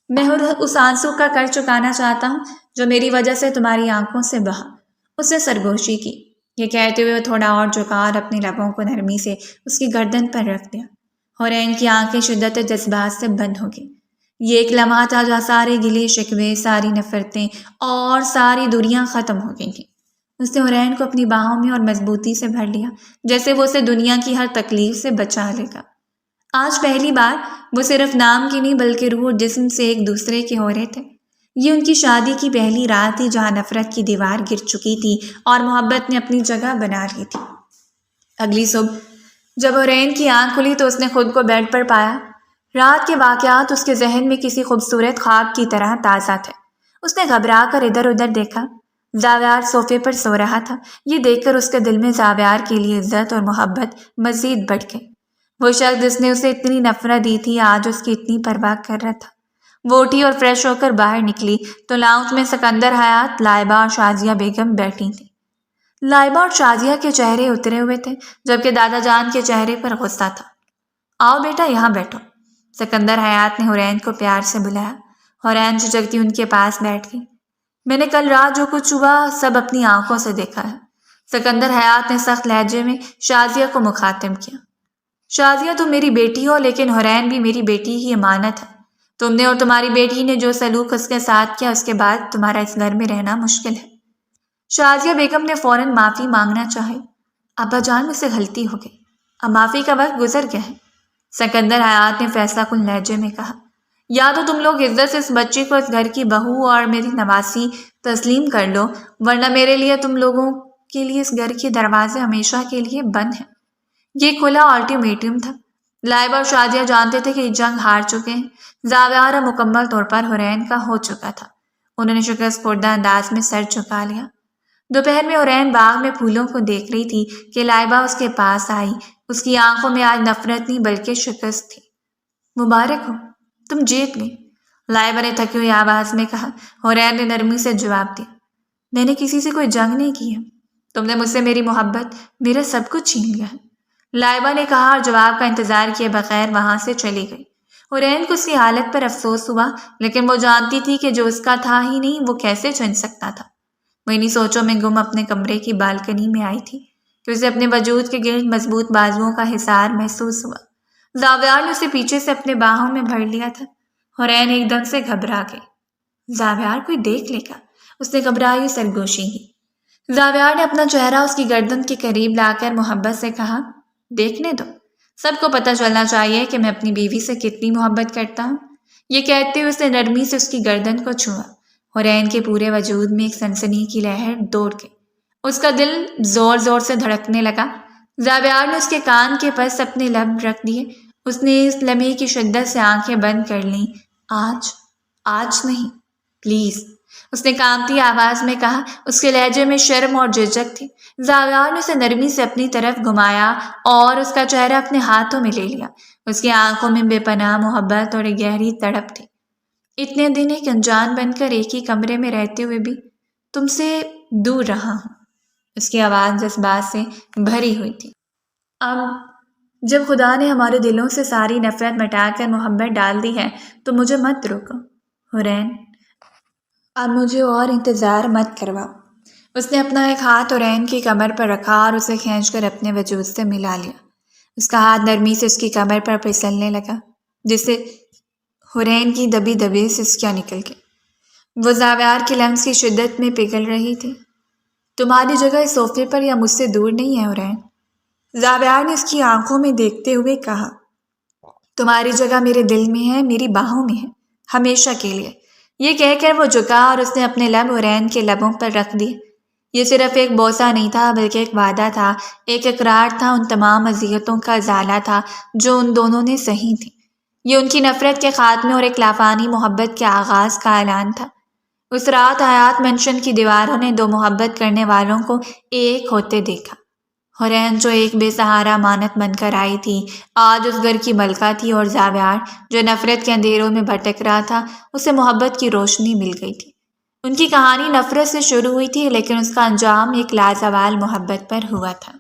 میں اس آنسو کا قرض چکانا چاہتا ہوں جو میری وجہ سے تمہاری آنکھوں سے بہا۔ اس نے سرگوشی کی۔ یہ کہتے ہوئے وہ تھوڑا اور جھکا اور اپنی لبوں کو نرمی سے اس کی گردن پر رکھ دیا۔ حورین کی آنکھیں شدت جذبات سے بند ہو گئی۔ یہ ایک لمحہ تھا جہاں سارے گلے شکوے، ساری نفرتیں اور ساری دوریاں ختم ہو گئی تھیں۔ اس نے حورین کو اپنی باہوں میں اور مضبوطی سے بھر لیا، جیسے وہ اسے دنیا کی ہر تکلیف سے بچا لے گا۔ آج پہلی بار وہ صرف نام کی نہیں بلکہ روح اور جسم سے ایک دوسرے کے ہو رہے تھے۔ یہ ان کی شادی کی پہلی رات تھی جہاں نفرت کی دیوار گر چکی تھی اور محبت نے اپنی جگہ بنا لی تھی۔ اگلی صبح جب حورین کی آنکھ کھلی تو اس نے خود کو بیڈ پر پایا۔ رات کے واقعات اس کے ذہن میں کسی خوبصورت خواب کی طرح تازہ تھے۔ اس نے گھبرا کر ادھر ادھر دیکھا۔ زاویار صوفے پر سو رہا تھا۔ یہ دیکھ کر اس کے دل میں زاویار کے لیے عزت اور محبت مزید بڑھ گئی۔ وہ شخص جس نے اسے اتنی نفرت دی تھی آج اس کی اتنی پرواہ کر رہا تھا۔ وہ اٹھی اور فریش ہو کر باہر نکلی تو لاؤنج میں سکندر حیات، لائبہ اور شازیہ بیگم بیٹھی تھیں۔ لائبہ اور شازیہ کے چہرے اترے ہوئے تھے جبکہ دادا جان کے چہرے پر غصہ تھا۔ آؤ بیٹا یہاں بیٹھو، سکندر حیات نے حورین کو پیار سے بلایا۔ حورین جھجکتی ان کے پاس بیٹھ گئی۔ میں نے کل رات جو کچھ ہوا سب اپنی آنکھوں سے دیکھا ہے، سکندر حیات نے سخت لہجے میں شازیہ کو مخاطب کیا۔ شازیہ تم میری بیٹی ہو لیکن حورین بھی میری بیٹی ہی امانت ہے۔ تم نے اور تمہاری بیٹی نے جو سلوک اس کے ساتھ کیا اس کے بعد تمہارا اس گھر میں رہنا مشکل ہے۔ شازیہ بیگم نے فوراً معافی مانگنا چاہی۔ ابا جان مجھ سے غلطی ہو گئی، اب معافی کا وقت گزر گیا ہے، سکندر حیات نے فیصلہ کن لہجے میں کہا۔ یا تو تم لوگ عزت سے اس بچی کو اس گھر کی بہو اور میری نواسی تسلیم کر لو، ورنہ میرے لیے تم لوگوں کے لیے اس گھر کے دروازے ہمیشہ کے لیے بند ہیں۔ یہ کھلا الٹیمیٹم تھا۔ لائبہ اور شازیہ جانتے تھے کہ یہ جنگ ہار چکے ہیں۔ زاویار مکمل طور پر حورین کا ہو چکا تھا۔ انہوں نے شکست خوردہ انداز میں سر جھکا لیا۔ دوپہر میں حورین باغ میں پھولوں کو دیکھ رہی تھی کہ لائبہ اس کے پاس آئی۔ اس کی آنکھوں میں آج نفرت نہیں بلکہ شکست تھی۔ مبارک ہو، تم جیت گئی، لائبہ نے تھکی ہوئی آواز میں کہا۔ حورین نے نرمی سے جواب دیا، میں نے کسی سے کوئی جنگ نہیں کی ہے، تم نے مجھ سے میری محبت، میرا سب کچھ چھین لیا ہے، لائبہ نے کہا اور جواب کا انتظار کیے بغیر وہاں سے چلی گئی۔ حورین کو اس کی حالت پر افسوس ہوا لیکن وہ جانتی تھی کہ جو اس کا تھا ہی نہیں وہ کیسے چھن سکتا تھا۔ وہ انہی سوچوں میں گم اپنے کمرے کی بالکنی میں آئی تھی کہ اسے اپنے وجود کے گرد مضبوط بازوؤں کا حصار محسوس ہوا۔ زاویار نے اسے پیچھے سے اپنے باہوں میں بھر لیا تھا۔ حورین ایک دم سے گھبرا گئی۔ زاویار کوئی دیکھ لے گا، اس نے گھبرائی سرگوشی کی۔ زاویار نے اپنا چہرہ اس کی گردن کے قریب لا کر محبت سے کہا، دیکھنے دو، سب کو پتہ چلنا چاہیے کہ میں اپنی بیوی سے کتنی محبت کرتا ہوں۔ یہ کہتے ہوئے اس نے نرمی سے اس کی گردن کو چھوا۔ حورین کے پورے وجود میں ایک سنسنی کی لہر دوڑ گئی۔ اس کا دل زور زور سے دھڑکنے لگا۔ زاویار نے اس کے کان کے پاس اپنے لب رکھ دیے۔ اس نے اس لمحے کی شدت سے آنکھیں بند کر لیں۔ آج نہیں، پلیز، اس نے کانپتی آواز میں کہا۔ اس کے لہجے میں شرم اور جھجک تھی۔ زاویار نے اسے نرمی سے اپنی طرف گھمایا اور اس کا چہرہ اپنے ہاتھوں میں لے لیا۔ اس کی آنکھوں میں بے پناہ محبت اور ایک گہری تڑپ تھی۔ اتنے دن ایک انجان بن کر ایک ہی کمرے میں رہتے ہوئے بھی تم سے دور رہا ہوں۔ اس کی آواز جذبات سے بھری ہوئی تھی۔ اب جب خدا نے ہمارے دلوں سے ساری نفرت مٹا کر محبت ڈال دی ہے تو مجھے مت روکو حورین، اب مجھے اور انتظار مت کرواؤ۔ اس نے اپنا ایک ہاتھ حرین کی کمر پر رکھا اور اسے کھینچ کر اپنے وجود سے ملا لیا۔ اس کا ہاتھ نرمی سے اس کی کمر پر پھسلنے لگا، جس سے حرین کی دبی دبی سسکیاں نکل گئی۔ وہ زاویار کے لمس کی شدت میں پگھل رہی تھی۔ تمہاری جگہ اس صوفے پر یا مجھ سے دور نہیں ہے حرین، زاویار نے اس کی آنکھوں میں دیکھتے ہوئے کہا۔ تمہاری جگہ میرے دل میں ہے، میری باہوں میں ہے، ہمیشہ کے لیے۔ یہ کہہ کر وہ جھکا اور اس نے اپنے لب حرین کے لبوں پر رکھ دیے۔ یہ صرف ایک بوسہ نہیں تھا بلکہ ایک وعدہ تھا، ایک اقرار تھا، ان تمام اذیتوں کا ازالہ تھا جو ان دونوں نے سہی تھی۔ یہ ان کی نفرت کے خاتمے اور ایک لافانی محبت کے آغاز کا اعلان تھا۔ اس رات حیات مینشن کی دیواروں نے دو محبت کرنے والوں کو ایک ہوتے دیکھا۔ حرین جو ایک بے سہارا مانت بن کر آئی تھی، آج اس گھر کی ملکہ تھی، اور زاویار جو نفرت کے اندھیروں میں بھٹک رہا تھا، اسے محبت کی روشنی مل گئی تھی۔ ان کی کہانی نفرت سے شروع ہوئی تھی، لیکن اس کا انجام ایک لازوال محبت پر ہوا تھا۔